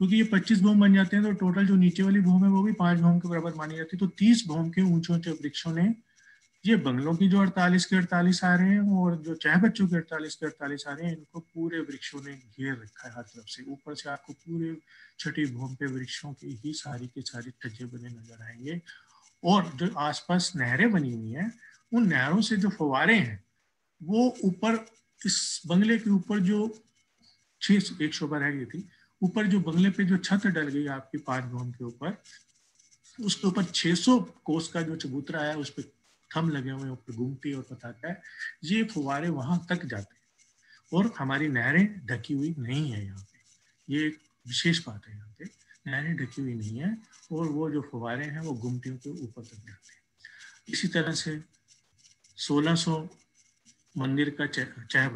क्योंकि ये 25 भूम बन जाते हैं तो टोटल जो नीचे वाली भूम है वो भी 5 भूम के बराबर मानी जाती है। तो 30 भूम के ऊंचे ऊंचे वृक्षों ने ये बंगलों की जो 48 के 48 आ रहे हैं और जो चाय बच्चों के 48 के 48 आ रहे हैं, इनको पूरे वृक्षों ने घेर रखा है हर तरफ से। ऊपर से आपको पूरे छठी भूम पे वृक्षों की ही सारी की सारी छज्जे बने नजर आएंगे। और जो आसपास नहरें बनी हुई हैं, उन नहरों से जो फवारे हैं वो ऊपर, इस बंगले के ऊपर जो एक शोभा रह गई थी, ऊपर जो बंगले पे जो छत डल गई आपकी 5 भूम के ऊपर, उसके ऊपर 600 कोस का जो चबूतरा है उस पर थम लगे हुए, ऊपर घूमती और बताता है ये फुवारे वहां तक जाते हैं। और हमारी नहरें ढकी हुई नहीं है यहाँ पे, ये एक विशेष बात है। यहाँ पे नहरें ढकी हुई नहीं है और वो जो फुवारे हैं वो गुमटियों के ऊपर तक जाते हैं। इसी तरह से 1600 मंदिर का चाह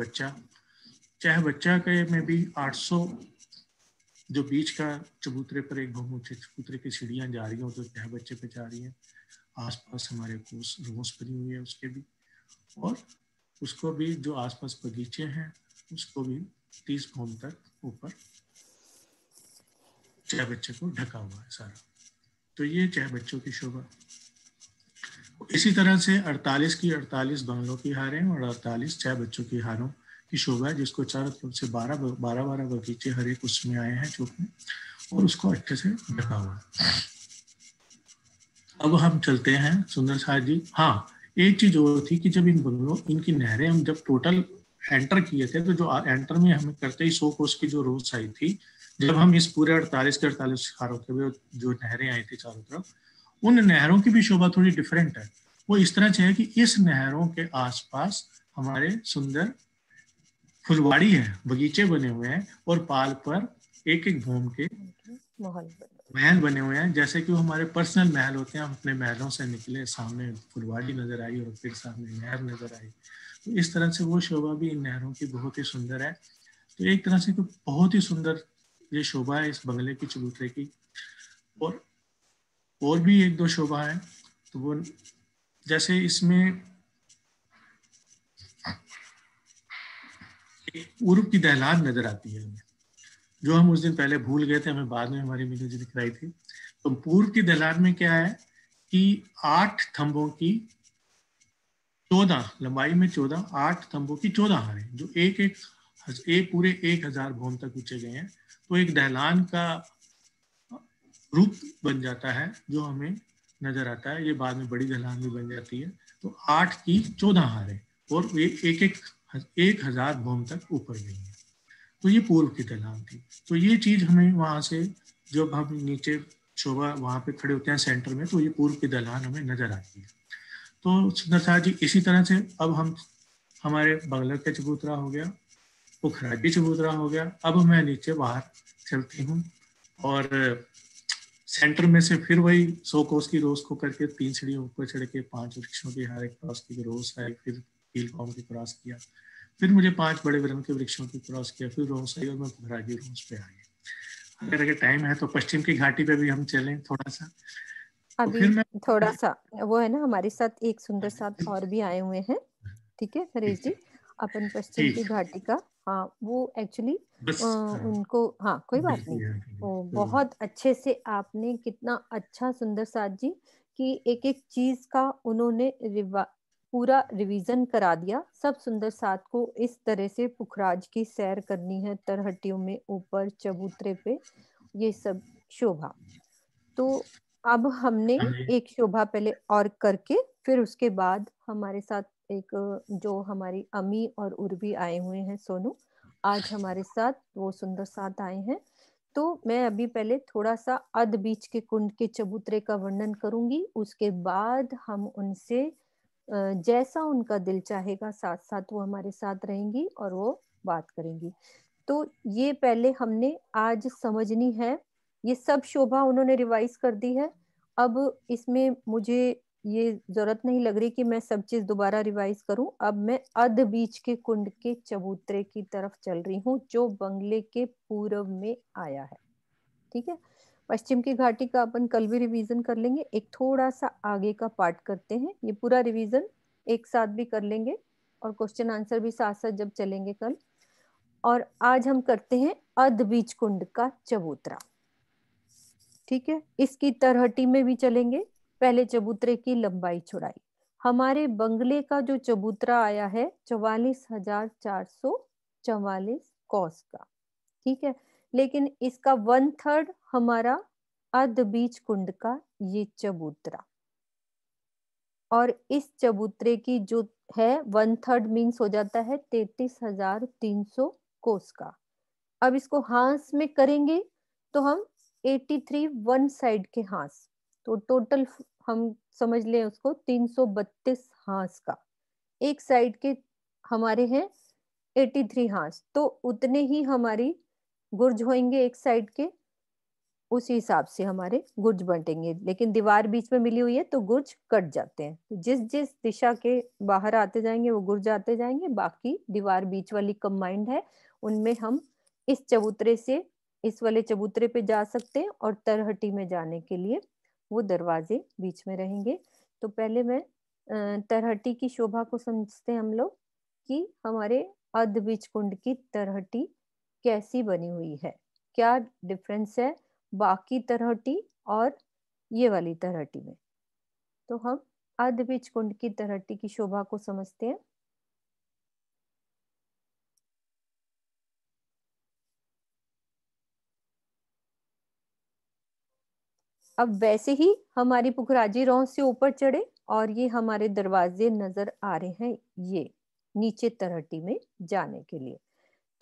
बच्चा के में भी 800 जो बीच का चबूतरे पर एक बहुमुखी चबूतरे की सीढ़ियां जा रही हो तो चाह बच्चे पे जा रही है। आसपास हमारे कोस रोस बनी हुई है उसके भी, और उसको भी जो आसपास बगीचे हैं उसको भी 30 भूम तक ऊपर चाह बच्चे को ढका हुआ है सारा। तो ये चाह बच्चों की शोभा। इसी तरह से 48 की 48 बंगलों की हारें और 48 चाह बच्चों की हारों की शोभा है, जिसको चारों तरफ से 12 बगीचे हर एक उसमें आए हैं चौक में, और उसको अच्छे से ढका हुआ है। अब हम चलते हैं सुंदर साथ जी। हाँ, एक चीज और थी कि जब इन बंगलों, इनकी नहरें हम जब टोटल एंटर किए थे, तो जो एंटर में हमें करते ही 100 कोस की जो रोज आई थी, जब हम इस पूरे 48 के 48 हारों के जो नहरें आई थी चारों तरफ, उन नहरों की भी शोभा थोड़ी डिफरेंट है। वो इस तरह से है कि इस नहरों के आसपास हमारे सुंदर फुलवाड़ी है, बगीचे बने हुए हैं, और पाल पर एक एक भूम के महल बने हुए हैं, जैसे कि वो हमारे पर्सनल महल होते हैं। हम अपने महलों से निकले, सामने फुलवाड़ी नजर आई और फिर सामने नहर नजर आई। तो इस तरह से वो शोभा भी इन नहरों की बहुत ही सुंदर है। तो एक तरह से तो बहुत ही सुंदर ये शोभा है इस बंगले की चबूतरे की। और भी एक दो शोभा है, तो वो जैसे इसमें पूर्व की दहलान नजर आती है हमें, जो हम उस दिन पहले भूल गए थे, हमें बाद में हमारी मीनू जी दिखलाई थी। तो पूर्व की दहलान में क्या है कि 8 थंबों की 14 लंबाई में 8 थंबों की 14 हारें, जो एक पूरे 1000 भूम तक ऊंचे गए हैं। तो एक दहलान का रूप बन जाता है जो हमें नजर आता है। ये बाद में बड़ी दहलान भी बन जाती है। तो 8 की 14 हारें और एक 1000 भूम तक ऊपर गई है। तो ये पूर्व की दहलान थी। तो ये चीज हमें वहां से, जब हम नीचे शोभा वहां पे खड़े होते हैं सेंटर में, तो ये पूर्व की दहलान हमें नजर आती है। तो सुंदर साथ जी, इसी तरह से अब हम हमारे बंगला का चबूतरा हो गया, पुखराजी चबूतरा हो गया। अब मैं नीचे बाहर चलती हूँ और सेंटर में से फिर वही 100 कोस की रोज को करके 3 सीढ़ियों ऊपर चढ़ के 5 वृक्षों की हर एक क्रॉस की रोज आई, फिर हीलकॉम की क्रॉस किया, फिर मुझे 5 बड़े ब्रह्म के वृक्षों की क्रॉस किया, फिर रोज आई और मैं पुखराजी रोज पे आ गया। अगर टाइम है तो पश्चिम की घाटी पे भी हम चलें थोड़ा सा। तो अभी फिर मैं थोड़ा सा वो है ना, हमारे साथ एक सुंदर साथ और भी आए हुए हैं। ठीक है हरीश जी, अपन पश्चिम की ठीक घाटी का, हाँ वो एक्चुअली बस उनको, हाँ कोई बात नहीं, वो बहुत अच्छे से आपने, कितना अच्छा सुंदर साथ जी कि एक एक चीज का उन्होंने पूरा रिवीजन करा दिया। सब सुंदर साथ को इस तरह से पुखराज की सैर करनी है, तरहटियों में ऊपर चबूतरे पे, ये सब शोभा। तो अब हमने एक शोभा पहले और करके, फिर उसके बाद हमारे साथ एक जो हमारी अमी और उर्वी आए हुए हैं, सोनू आज हमारे साथ वो सुंदर साथ आए हैं। तो मैं अभी पहले थोड़ा सा अध बीच के कुंड के चबूतरे का वर्णन करूंगी, उसके बाद हम उनसे जैसा उनका दिल चाहेगा साथ साथ वो हमारे साथ रहेंगी और वो बात करेंगी। तो ये पहले हमने आज समझनी है, ये सब शोभा उन्होंने रिवाइज कर दी है। अब इसमें मुझे ये जरूरत नहीं लग रही कि मैं सब चीज दोबारा रिवाइज करूं। अब मैं अध बीच के कुंड के चबूतरे की तरफ चल रही हूँ, जो बंगले के पूर्व में आया है। ठीक है, पश्चिम की घाटी का अपन कल भी रिवीजन कर लेंगे, एक थोड़ा सा आगे का पार्ट करते हैं, ये पूरा रिवीजन एक साथ भी कर लेंगे और क्वेश्चन आंसर भी साथ साथ जब चलेंगे कल। और आज हम करते हैं अध बीच कुंड का चबूतरा। ठीक है, इसकी तरहटी में भी चलेंगे। पहले चबूतरे की लंबाई चौड़ाई, हमारे बंगले का जो चबूतरा आया है 44,444 कॉस का। ठीक है, लेकिन इसका 1/3 हमारा अध बीच कुंड का ये चबूतरा, और इस चबूतरे की जो है 1/3 मीन्स हो जाता है 33,300 कोस का। अब इसको हांस में करेंगे तो हम 83 वन साइड के हांस, तो टोटल हम समझ लें उसको 332 हांस का। एक साइड के हमारे हैं 83 हांस, तो उतने ही हमारी गुर्ज होंगे एक साइड के, उसी हिसाब से हमारे गुर्ज बंटेंगे। लेकिन दीवार बीच में मिली हुई है तो गुर्ज कट जाते हैं, तो जिस जिस दिशा के बाहर आते जाएंगे वो गुर्ज आते जाएंगे, बाकी दीवार बीच वाली कंबाइंड है, उनमें हम इस चबूतरे से इस वाले चबूतरे पे जा सकते हैं, और तरहटी में जाने के लिए वो दरवाजे बीच में रहेंगे। तो पहले मैं तरहटी की शोभा को समझते हैं हम लोग, कि हमारे अर्ध बीच कुंड की तरहटी कैसी बनी हुई है, क्या डिफरेंस है बाकी तरहटी और ये वाली तरहटी में। तो हम अर्ध बीच कुंड की तरहटी की शोभा को समझते हैं। अब वैसे ही हमारी पुखराजी रौं से ऊपर चढ़े और ये हमारे दरवाजे नजर आ रहे हैं, ये नीचे तरहटी में जाने के लिए।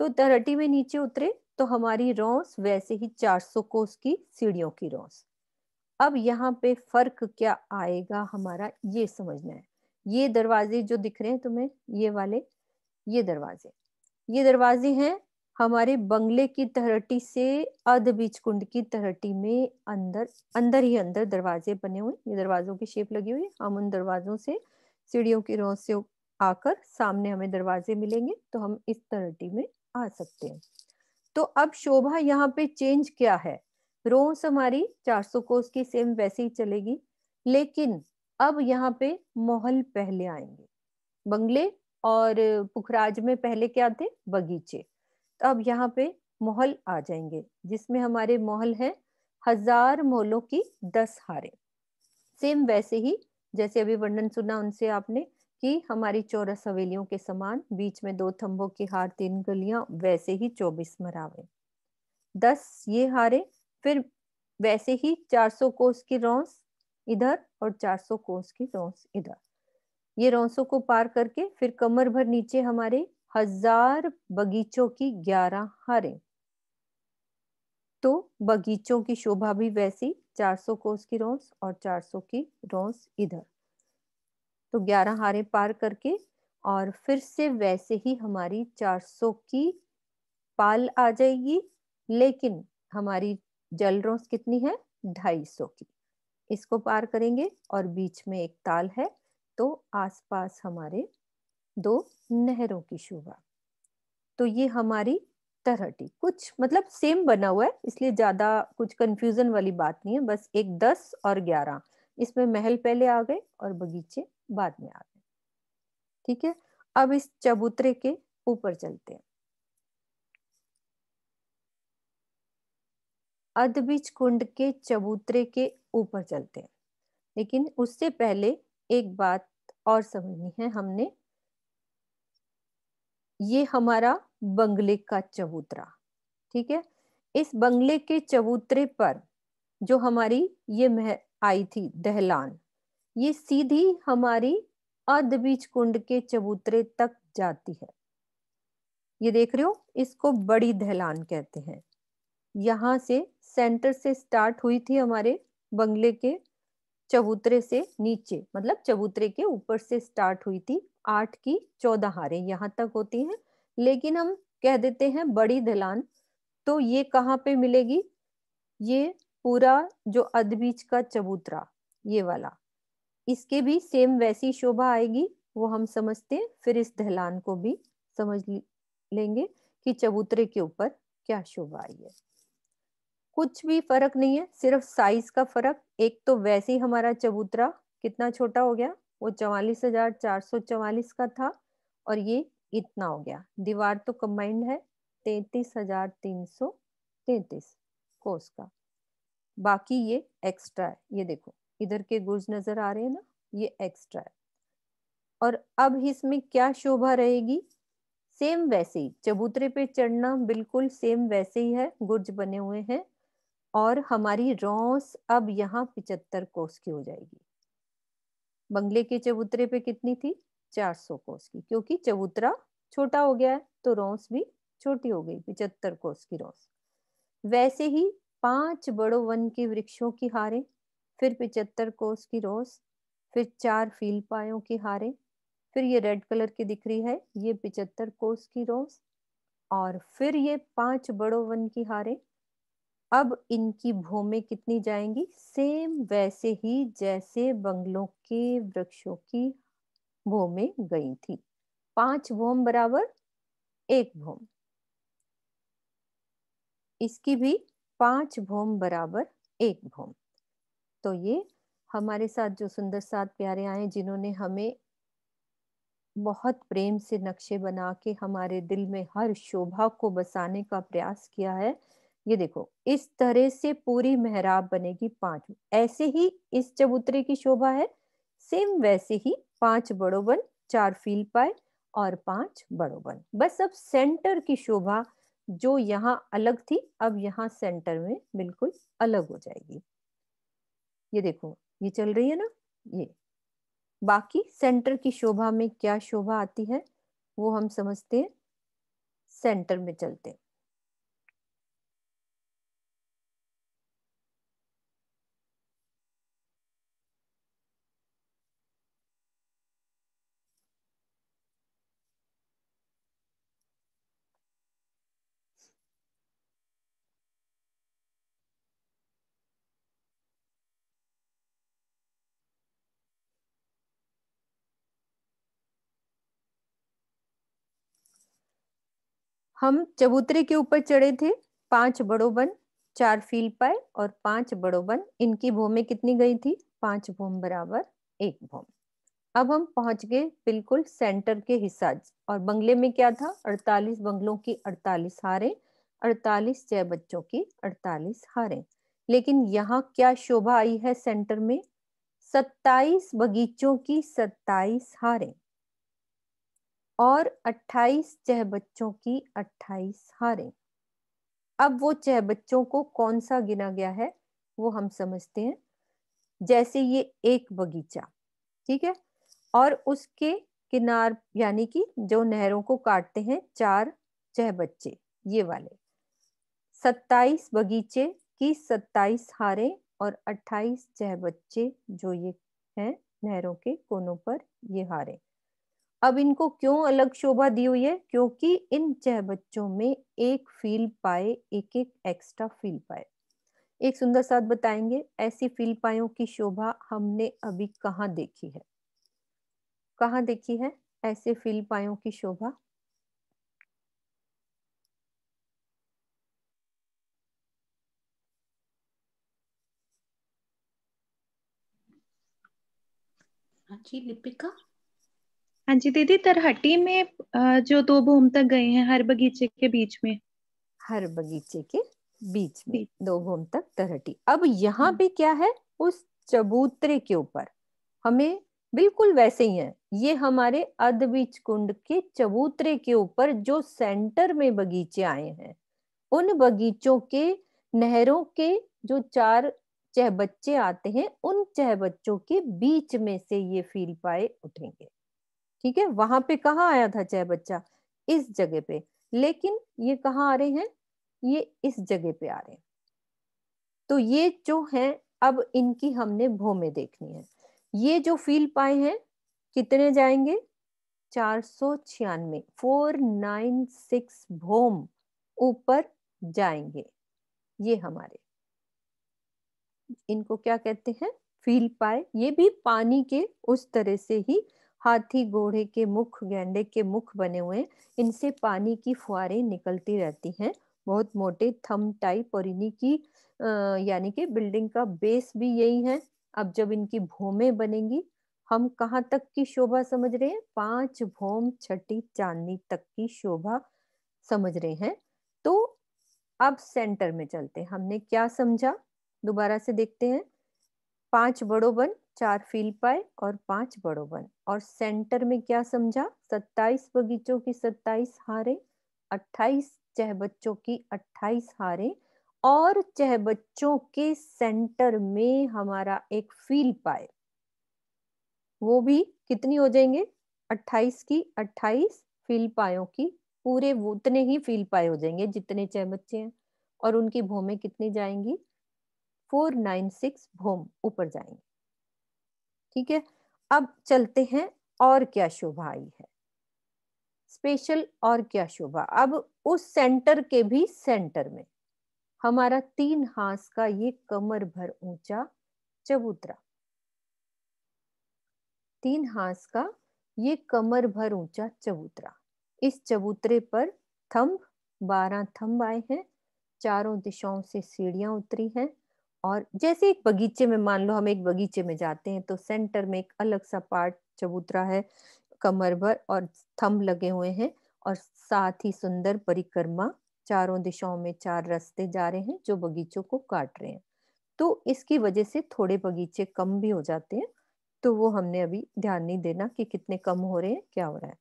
तो तरहटी में नीचे उतरे तो हमारी रौंस वैसे ही 400 कोस की सीढ़ियों की रौंस। अब यहाँ पे फर्क क्या आएगा हमारा, ये समझना है। ये दरवाजे जो दिख रहे हैं तुम्हें, ये वाले, ये दरवाजे हैं हमारे बंगले की तरहटी से अर्ध बीच कुंड की तरहटी में अंदर अंदर ही अंदर दरवाजे बने हुए, ये दरवाजों की शेप लगी हुई है। हम उन दरवाजों से सीढ़ियों की रौं से आकर सामने हमें दरवाजे मिलेंगे, तो हम इस तरहटी में आ सकते हैं। तो अब शोभा यहाँ पे चेंज क्या है, रोज हमारी 400 कोस की सेम वैसे ही चलेगी, लेकिन अब यहाँ पे महल पहले आएंगे। बंगले और पुखराज में पहले क्या थे, बगीचे, तो अब यहाँ पे महल आ जाएंगे, जिसमें हमारे महल है 1000 मोलों की 10 हारें। सेम वैसे ही जैसे अभी वर्णन सुना उनसे आपने, कि हमारी 14 हवेलियों के समान, बीच में 2 थंबों की हार 3 गलियां, वैसे ही 24 मरावे, 10 ये हारे। फिर वैसे ही 400 कोस की रौंस इधर और 400 कोस की रौंस इधर, ये रौंसों को पार करके फिर कमर भर नीचे हमारे 1000 बगीचों की 11 हारें। तो बगीचों की शोभा भी वैसी, 400 कोस की रौंस और 400 की रौंस इधर, तो 11 हारें पार करके, और फिर से वैसे ही हमारी 400 की पाल आ जाएगी, लेकिन हमारी जल रोस कितनी है, 250 की। इसको पार करेंगे और बीच में एक ताल है, तो आसपास हमारे 2 नहरों की शोभा। तो ये हमारी तरहटी कुछ मतलब सेम बना हुआ है, इसलिए ज्यादा कुछ कंफ्यूजन वाली बात नहीं है। बस एक 10 और 11 इसमें महल पहले आ गए और बगीचे बाद में आ गए। ठीक है, अब इस चबूतरे के ऊपर चलते हैं। अधबीज कुंड के चबूतरे के ऊपर चलते हैं, लेकिन उससे पहले एक बात और समझनी है हमने। ये हमारा बंगले का चबूतरा, ठीक है। इस बंगले के चबूतरे पर जो हमारी ये आई थी दहलान, ये सीधी हमारी अधबीज कुंड के चबूतरे तक जाती है। ये देख रहे हो, इसको बड़ी दहलान कहते हैं। यहाँ से सेंटर से स्टार्ट हुई थी हमारे बंगले के चबूतरे से नीचे, मतलब चबूतरे के ऊपर से स्टार्ट हुई थी। 8 की 14 हारें यहाँ तक होती हैं, लेकिन हम कह देते हैं बड़ी दहलान। तो ये कहाँ पे मिलेगी, ये पूरा जो अधबीज का चबूतरा ये वाला, इसके भी सेम वैसी शोभा आएगी, वो हम समझते हैं। फिर इस दहलान को भी समझ लेंगे कि चबूतरे के ऊपर क्या शोभा आई है। कुछ भी फर्क नहीं है, सिर्फ साइज का फर्क। एक तो वैसे ही हमारा चबूतरा कितना छोटा हो गया, वो 44,444 का था और ये इतना हो गया। दीवार तो कंबाइंड है 33,333 कोस का, बाकी ये एक्स्ट्रा है। ये देखो इधर के गुर्ज नजर आ रहे हैं ना, ये एक्स्ट्रा है। और अब इसमें क्या शोभा रहेगी, सेम वैसे ही चबूतरे पे चढ़ना बिल्कुल सेम वैसे ही है, गुर्ज बने हुए हैं। और हमारी रौस अब यहाँ 75 कोस की हो जाएगी। बंगले के चबूतरे पे कितनी थी, 400 कोस की, क्योंकि चबूतरा छोटा हो गया है तो रौस भी छोटी हो गई, 75 कोस की रौस। वैसे ही 5 बड़ों वन के वृक्षों की हारें, फिर 75 कोस की रौस, फिर 4 फील पायों की हारें, फिर ये रेड कलर की दिख रही है, ये 75 कोस की रौस, और फिर ये 5 बड़ों वन की हारें। अब इनकी भौमें कितनी जाएंगी, सेम वैसे ही जैसे बंगलों के वृक्षों की भौमें गई थी। 5 भौम बराबर 1 भौम, इसकी भी 5 भौम बराबर 1 भौम। तो ये हमारे साथ जो सुंदर साथ प्यारे आए, जिन्होंने हमें बहुत प्रेम से नक्शे बना के हमारे दिल में हर शोभा को बसाने का प्रयास किया है। ये देखो इस तरह से पूरी मेहराब बनेगी 5। ऐसे ही इस चबूतरे की शोभा है, सेम वैसे ही 5 बड़ों वन, 4 फील पाए और 5 बड़ों वन। बस अब सेंटर की शोभा जो यहाँ अलग थी, अब यहाँ सेंटर में बिल्कुल अलग हो जाएगी। ये देखो ये चल रही है ना, ये बाकी सेंटर की शोभा में क्या शोभा आती है वो हम समझते हैं। सेंटर में चलते हैं। हम चबूतरे के ऊपर चढ़े थे, 5 बड़ों वन, 4 फील पाए और 5 बड़ों वन। इनकी भौमें कितनी गई थी, 5 भौम बराबर 1 भौम। अब हम पहुंच गए बिल्कुल सेंटर के हिस्सा। और बंगले में क्या था, 48 बंगलों की 48 हारें, 48 जय बच्चों की 48 हारें। लेकिन यहाँ क्या शोभा आई है सेंटर में, 27 बगीचों की 27 हारें और 28 चह बच्चों की 28 हारें। अब वो चह बच्चों को कौन सा गिना गया है वो हम समझते हैं। जैसे ये एक बगीचा, ठीक है, और उसके किनार यानी कि जो नहरों को काटते हैं 4 चह बच्चे, ये वाले 27 बगीचे की 27 हारें और 28 चह बच्चे जो ये हैं नहरों के कोनों पर, ये हारें। अब इनको क्यों अलग शोभा दी हुई है? क्योंकि इन चहबच्चों में एक फील पाए, एक एक एक्स्ट्रा फील पाए। एक सुंदर साथ बताएंगे, ऐसी फील पायों की शोभा हमने अभी कहाँ देखी है? कहाँ देखी है ऐसे फील पायों की शोभा? हाँ जी लिपिका। हाँ जी दीदी, तरहटी में जो 2 भूम तक गए हैं हर बगीचे के बीच में। हर बगीचे के बीच में बीच। 2 भूम तक तरहटी। अब यहाँ पे क्या है? उस चबूतरे के ऊपर हमें बिल्कुल वैसे ही है, ये हमारे अधबीज कुंड के चबूतरे के ऊपर जो सेंटर में बगीचे आए हैं, उन बगीचों के नहरों के जो 4 चहबच्चे आते हैं, उन चहबच्चों के बीच में से ये फील पाए उठेंगे। ठीक है, वहां पे कहाँ आया था चहबच्चा? इस जगह पे। लेकिन ये कहाँ आ रहे हैं? ये इस जगह पे आ रहे हैं। तो ये जो है, अब इनकी हमने भूमें देखनी है। ये जो फील पाए हैं कितने जाएंगे? 496, 496 भूम ऊपर जाएंगे। ये हमारे, इनको क्या कहते हैं? फील पाए। ये भी पानी के उस तरह से ही, हाथी घोड़े के मुख, गैंडे के मुख बने हुए हैं, इनसे पानी की फुहारें निकलती रहती हैं, बहुत मोटे थंब टाइप। और इन्हीं की यानी कि बिल्डिंग का बेस भी यही है। अब जब इनकी भूमें बनेंगी, हम कहाँ तक की शोभा समझ रहे हैं? 5 भूम छठी चांदनी तक की शोभा समझ रहे हैं। तो अब सेंटर में चलते हैं। हमने क्या समझा? दोबारा से देखते हैं। 5 बड़ो वन, 4 फील पाए और 5 बड़ो वन। और सेंटर में क्या समझा? 27 बगीचों की 27 हारें, 28 चहबच्चों की 28 हारें, और चहबच्चों के सेंटर में हमारा एक फील पाए। वो भी कितनी हो जाएंगे? 28 की 28 फील पायों की, पूरे उतने ही फील पाए हो जाएंगे जितने चहबच्चे हैं। और उनकी भूमें कितनी जाएंगी? 496 भूम ऊपर जाएंगे। ठीक है, अब चलते हैं और क्या शोभा आई है स्पेशल, और क्या शोभा। अब उस सेंटर के भी सेंटर में हमारा 3 हाथ का ये कमर भर ऊंचा चबूतरा, 3 हाथ का ये कमर भर ऊंचा चबूतरा। इस चबूतरे पर थंब, 12 थंब आए हैं, चारों दिशाओं से सीढ़ियां उतरी हैं। और जैसे एक बगीचे में, मान लो हम एक बगीचे में जाते हैं, तो सेंटर में एक अलग सा पार्ट चबूतरा है, कमर भर, और थंब लगे हुए हैं, और साथ ही सुंदर परिक्रमा, चारों दिशाओं में 4 रास्ते जा रहे हैं जो बगीचों को काट रहे हैं। तो इसकी वजह से थोड़े बगीचे कम भी हो जाते हैं, तो वो हमने अभी ध्यान नहीं देना कि कितने कम हो रहे हैं, क्या हो रहा है।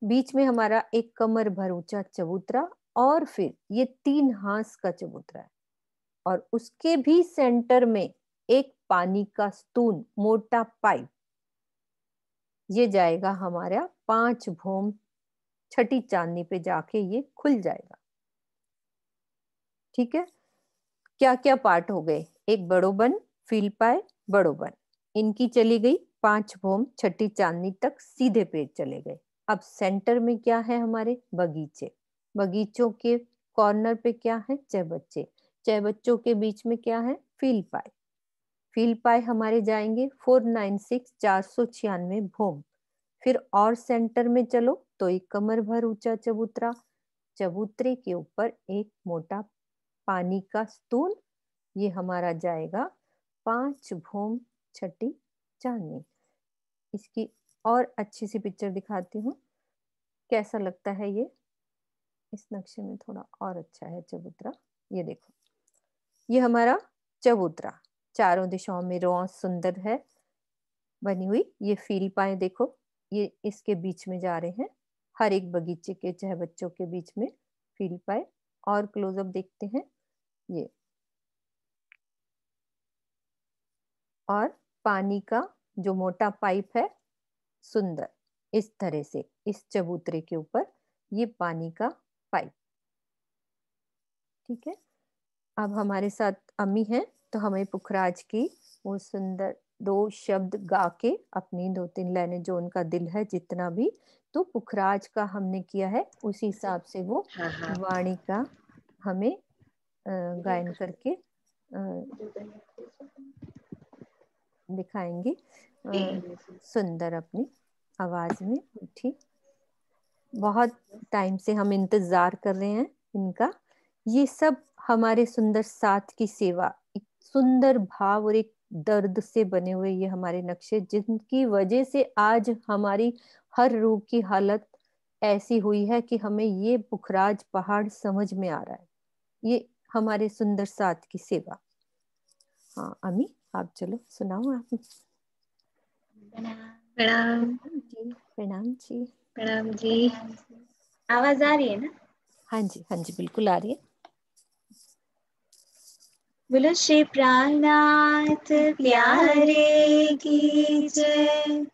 बीच में हमारा एक कमर भर ऊंचा चबूतरा, और फिर ये 3 हाथ का चबूतरा है, और उसके भी सेंटर में एक पानी का स्तून, मोटा पाइप, ये जाएगा हमारा 5 भूम छठी चांदनी पे जाके ये खुल जाएगा। ठीक है, क्या क्या पार्ट हो गए? एक बड़ो बन, फील पाए, बड़ो बन, इनकी चली गई 5 भूम छठी चांदनी तक, सीधे पेड़ चले गए। अब सेंटर में क्या है? हमारे बगीचे, बगीचों के कॉर्नर पे क्या है? चहबच्चे, चहबच्चों के बीच में क्या है? फील पाए, फील पाए हमारे जाएंगे 496, 496 भूम। फिर और सेंटर में चलो तो एक कमर भर ऊंचा चबूतरा, चबूतरे के ऊपर एक मोटा पानी का स्तून, ये हमारा जाएगा 5 भूम छठी चांदनी। इसकी और अच्छी सी पिक्चर दिखाती हूँ, कैसा लगता है ये। इस नक्शे में थोड़ा और अच्छा है चबूतरा, ये देखो, ये हमारा चबूतरा, चारों दिशाओं में रौस सुंदर है बनी हुई। ये फील पाए देखो, ये इसके बीच में जा रहे हैं, हर एक बगीचे के चहबच्चों के बीच में फील पाए। और क्लोजअप देखते हैं, ये, और पानी का जो मोटा पाइप है, सुंदर इस तरह से इस चबूतरे के ऊपर ये पानी का पाइप। ठीक है, अब हमारे साथ अम्मी हैं, तो हमें पुखराज की वो सुंदर दो शब्द गा के अपनी 2-3 लाइनें जो उनका दिल है जितना भी, तो पुखराज का हमने किया है उसी हिसाब से वो हाँ हाँ वाणी का हमें गायन करके दिखाएंगे सुंदर अपनी आवाज में मीठी। बहुत टाइम से हम इंतजार कर रहे हैं इनका। ये सब हमारे सुंदर साथ की सेवा, एक सुंदर भाव और एक दर्द से बने हुए ये हमारे नक्शे, जिनकी वजह से आज हमारी हर रूह की हालत ऐसी हुई है कि हमें ये पुखराज पहाड़ समझ में आ रहा है। ये हमारे सुंदर साथ की सेवा। हाँ अमी, आप चलो सुनाओ आप। प्रणाम जी प्रणाम जी। प्रणाम जी। आवाज आ रही है ना? हाँ जी बिल्कुल आ रही है। बोलो श्री प्राणनाथ प्यारे की जय।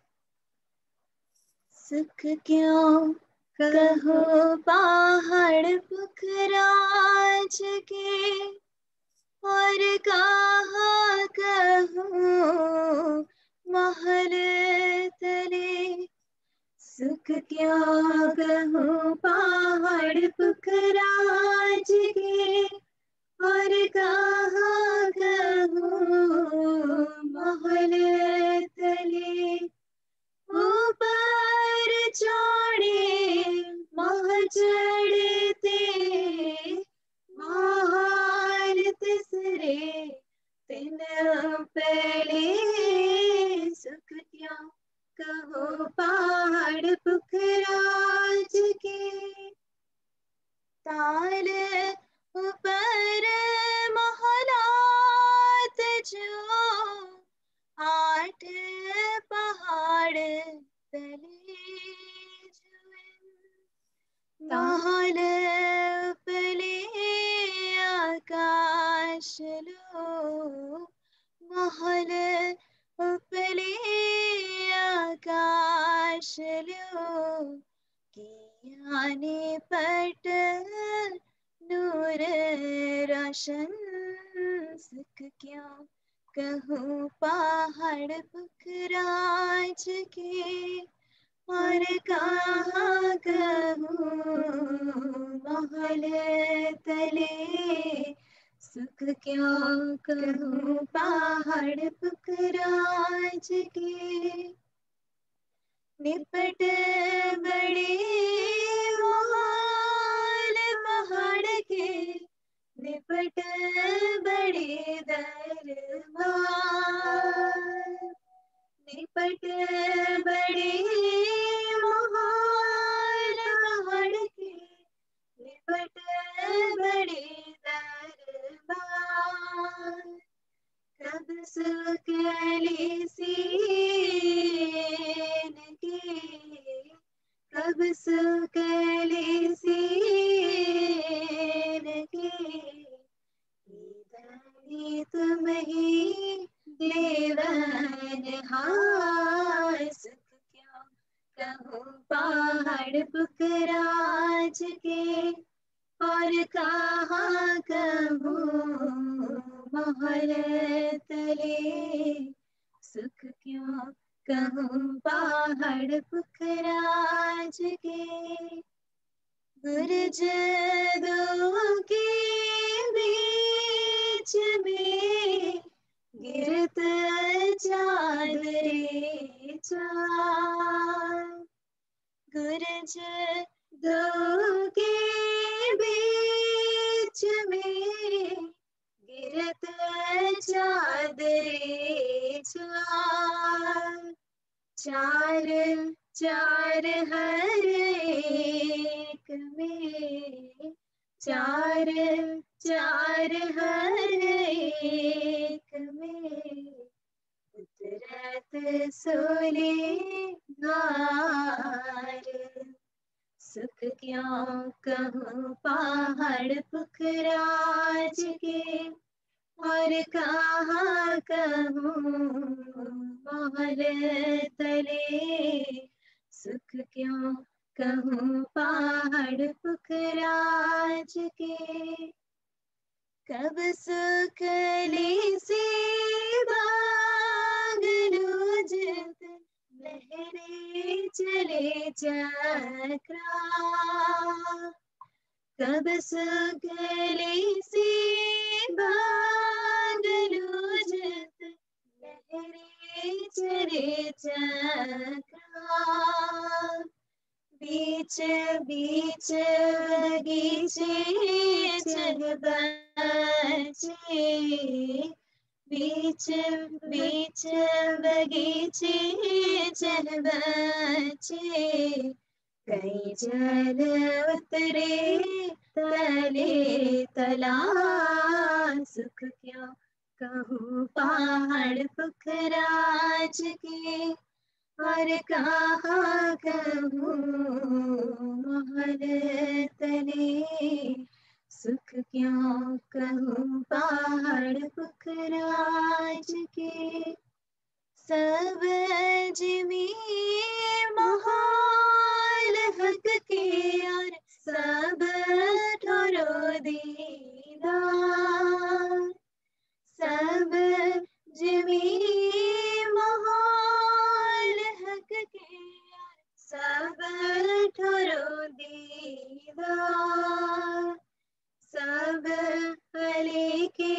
सुख क्यों कहो पहाड़ पुखराज के, और कहाँ कहूँ महल तले। सुख क्यों कहूँ पहाड़ पुखराज के, और कहाँ कहूँ महल तले। ऊपर चढ़े मह चढ़ते, महाल तिसरे दिन पहले। सुख क्यों कहो पहाड़ पुखराज के, ताल ऊपर महलात जो, 8 पहाड़ तले ताल पले आकाश लो। महल उपले आकाश लो, कियाने पट नूर रोशन। सुख क्यों कहूँ पहाड़ पुखराज के, और कहाँ कहूँ महल तले। सुख क्यों कहूँ पहाड़ पुखराज के, निपट बड़े महाल पहाड़ के, निपट बड़े दरबार। निपट बड़े महाल पहाड़ के, निपट बड़े दरबार। कब सुकली सीन के, कब सुकली सीन के, इधर तुम ही देवनहार। सुख क्यों कहूँ पहाड़ पुखराज के, और कहाँ कहूँ महल तले। सुख क्यों कहूँ पहाड़ पुखराज के, गुरज दो के बीच में, गिरत चादरे चार। गुरज दो के बीच में, गिरत चादरे चार। चार चार हर एक में, चार चार हर एक में, उतरत सोले नार। सुख क्यों कहूँ पहाड़ पुखराज के, और कहाँ कहूँ महल तले। सुख क्यों कहूँ पहाड़ पुखराज के, कब सुकली से बाग चक्रा, कब सुगले से बादलों जत लहरे चरे चक्रा, बीच बीच बगीचे चल बच्चे, बीच बीच बगीचे चल बच्चे, कई जल उतरे तले तला, सुख क्यों कहूँ पहाड़ पुखराज के, और कहाँ कहूँ महल तले, सुख क्यों कहूँ पहाड़ पुखराज के, सब्ज में महाल हक के, और सब ठोरो दीदार, सब्ज में महाल हक के, और सब ठोरो दीदार, सब हले के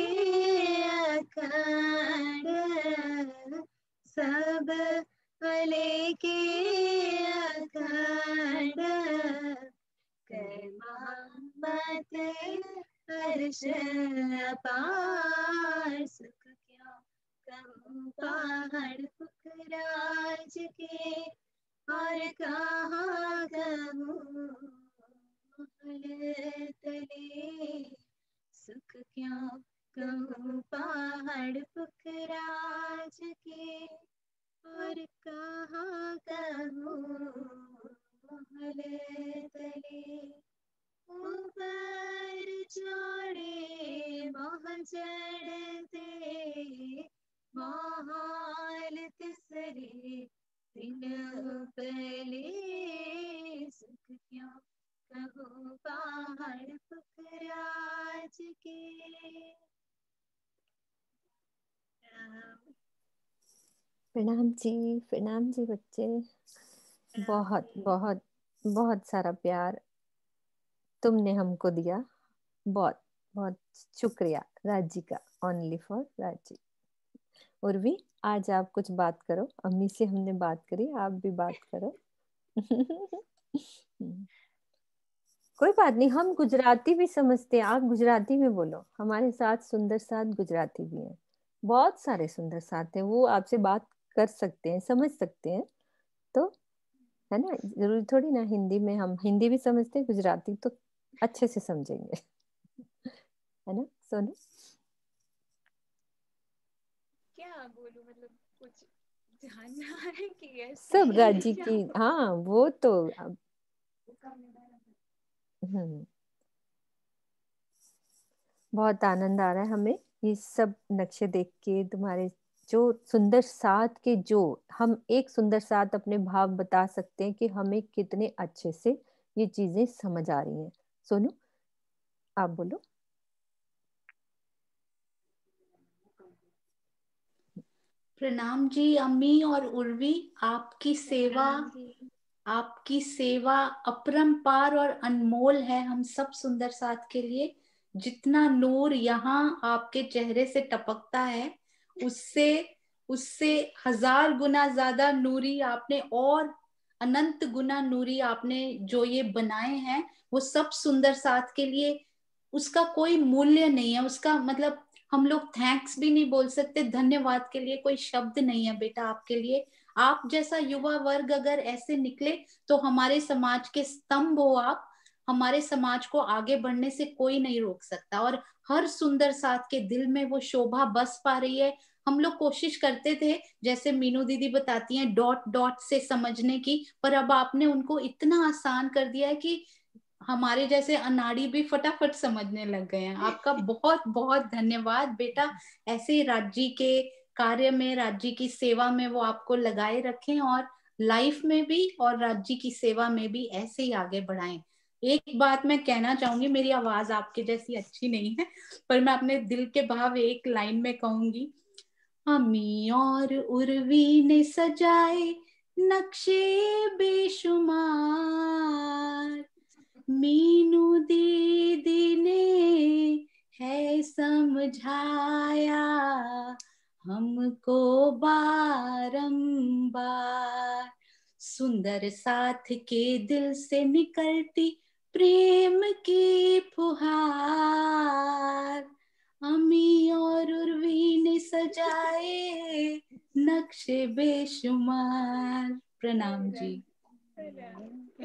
अखंड, सब हले के अखंड, कर मोहब्बत हर्ष अपार, सुख क्यों कहूँ पहाड़ पुखराज के, और कहाँ कहूँ महल तले, सुख क्यों कहूँ पहाड़ पुखराज के, और कहाँ कहूँ महल तले, ऊपर चढ़े मोह चढ़ते महाल तिसरे दिन पहले, सुख क्यों कहूँ पहाड़ पुखराज के। प्रणाम जी बच्चे। बहुत बहुत बहुत सारा प्यार तुमने हमको दिया, बहुत बहुत शुक्रिया राजी का, ओनली फॉर राजी। उर्वी, आज आप कुछ बात करो, अम्मी से हमने बात करी, आप भी बात करो। कोई बात नहीं, हम गुजराती भी समझते हैं, आप गुजराती में बोलो। हमारे साथ सुंदर साथ गुजराती भी हैं, बहुत सारे सुंदर साथ हैं, वो आपसे बात कर सकते हैं, समझ सकते हैं, तो है ना, जरूरी थोड़ी ना हिंदी में, हम हिंदी भी समझते हैं, गुजराती तो अच्छे से समझेंगे। है ना सोनू? क्या बोलूं, मतलब कुछ जानना है कि ऐसे सब राजी की, हाँ वो तो बहुत आनंद आ रहा है हमें ये सब नक्शे देख के, तुम्हारे जो सुंदर साथ के, जो हम एक सुंदर साथ अपने भाव बता सकते हैं कि हमें कितने अच्छे से ये चीजें समझ आ रही हैं। सोनू आप बोलो। प्रणाम जी अम्मी और उर्वी, आपकी सेवा अपरंपार और अनमोल है हम सब सुंदर साथ के लिए। जितना नूर यहाँ आपके चेहरे से टपकता है, उससे उससे 1000 गुना ज्यादा नूरी आपने, और अनंत गुना नूरी आपने जो ये बनाए हैं, वो सब सुंदर साथ के लिए, उसका कोई मूल्य नहीं है। उसका मतलब हम लोग थैंक्स भी नहीं बोल सकते, धन्यवाद के लिए कोई शब्द नहीं है बेटा आपके लिए। आप जैसा युवा वर्ग अगर ऐसे निकले तो हमारे समाज के स्तंभ हो आप। हमारे समाज को आगे बढ़ने से कोई नहीं रोक सकता, और हर सुंदर साथ के दिल में वो शोभा बस पा रही है। हम लोग कोशिश करते थे, जैसे मीनू दीदी बताती हैं, डॉट डॉट से समझने की, पर अब आपने उनको इतना आसान कर दिया है कि हमारे जैसे अनाड़ी भी फटाफट समझने लग गए हैं। आपका बहुत बहुत धन्यवाद बेटा। ऐसे ही राज्य के कार्य में, राज्य की सेवा में वो आपको लगाए रखें, और लाइफ में भी और राज्य की सेवा में भी ऐसे ही आगे बढ़ाएं। एक बात मैं कहना चाहूंगी, मेरी आवाज आपके जैसी अच्छी नहीं है, पर मैं अपने दिल के भाव एक लाइन में कहूंगी। अमी और उर्वी ने सजाए नक्शे बेशुमार मीनू दीदी ने है समझाया हमको बारंबार। सुंदर साथ के दिल से निकलती प्रेम की फुहार अमी और उर्वी ने सजाए नक्शे बेशुमार। प्रणाम जी।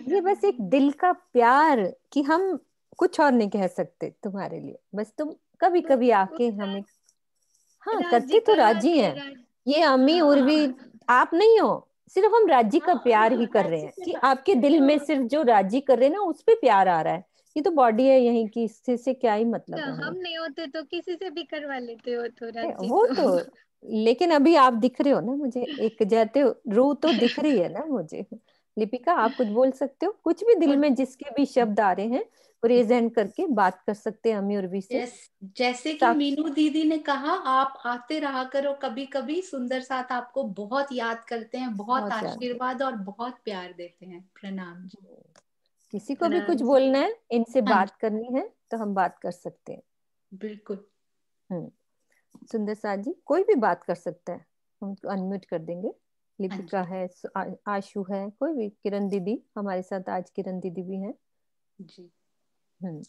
ये बस एक दिल का प्यार कि हम कुछ और नहीं कह सकते तुम्हारे लिए, बस तुम कभी कभी आके हमें, हाँ करते तो राजी हैं। ये अम्मी उर्वी आप नहीं हो, सिर्फ हम राजी का प्यार ही कर रहे हैं कि आपके दिल में सिर्फ जो राजी कर रहे हैं ना उस पे प्यार आ रहा है। ये तो बॉडी है यहीं की, इससे क्या ही मतलब है हम नहीं होते तो किसी से भी करवा लेते हो तो राजी वो तो। लेकिन अभी आप दिख रहे हो ना मुझे, एक जाते रूह तो दिख रही है ना मुझे। लिपिका आप कुछ बोल सकते हो, कुछ भी दिल में जिसके भी शब्द आ रहे हैं प्रेजेंट करके बात कर सकते हैं अम्मी उर्वी से। जैसे कि मीनू दीदी ने कहा, आप आते रहा करो कभी कभी। सुंदर साथ आपको बहुत याद करते हैं, बहुत आशीर्वाद और बहुत प्यार देते हैं। प्रणाम जी। किसी को भी कुछ बोलना है, इनसे बात करनी है तो हम बात कर सकते हैं। बिल्कुल। सुंदर साथ जी कोई भी बात कर सकता है, हम अनम्यूट कर देंगे। लिपिका है, आशु है, कोई भी, किरण दीदी हमारे साथ आज, किरण दीदी भी हैं जी।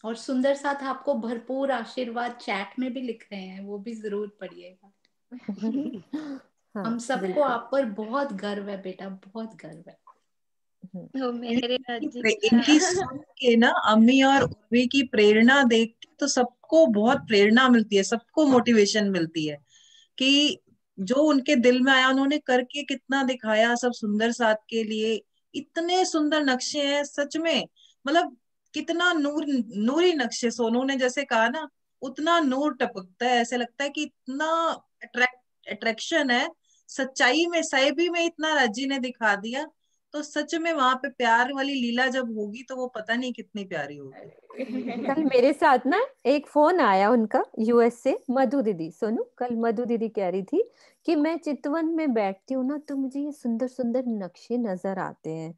और सुंदर साथ आपको भरपूर आशीर्वाद चैट में भी लिख रहे हैं, वो भी जरूर पढ़िएगा। हम सबको आप पर बहुत गर्व है बेटा, बहुत गर्व है। मेरे इनकी सुन के ना अम्मी और उर्वी की प्रेरणा देख के तो सबको बहुत प्रेरणा मिलती है, सबको मोटिवेशन मिलती है कि जो उनके दिल में आया उन्होंने करके कितना दिखाया सब सुंदर साथ के लिए। इतने सुंदर नक्शे हैं सच में, मतलब कितना नूरी नक्शे। सोनू ने जैसे कहा ना, उतना नूर टपकता है, ऐसे लगता है कि इतना अट्रैक्शन है। सच्चाई में साहिबी में इतना राजी ने दिखा दिया, तो सच में वहां पे प्यार वाली लीला जब होगी तो वो पता नहीं कितनी प्यारी होगी। कल मेरे साथ ना एक फोन आया उनका यूएस से, मधु दीदी, सोनू कल मधु दीदी कह रही थी कि मैं चितवन में बैठती हूँ ना तो मुझे ये सुंदर सुंदर नक्शे नजर आते हैं।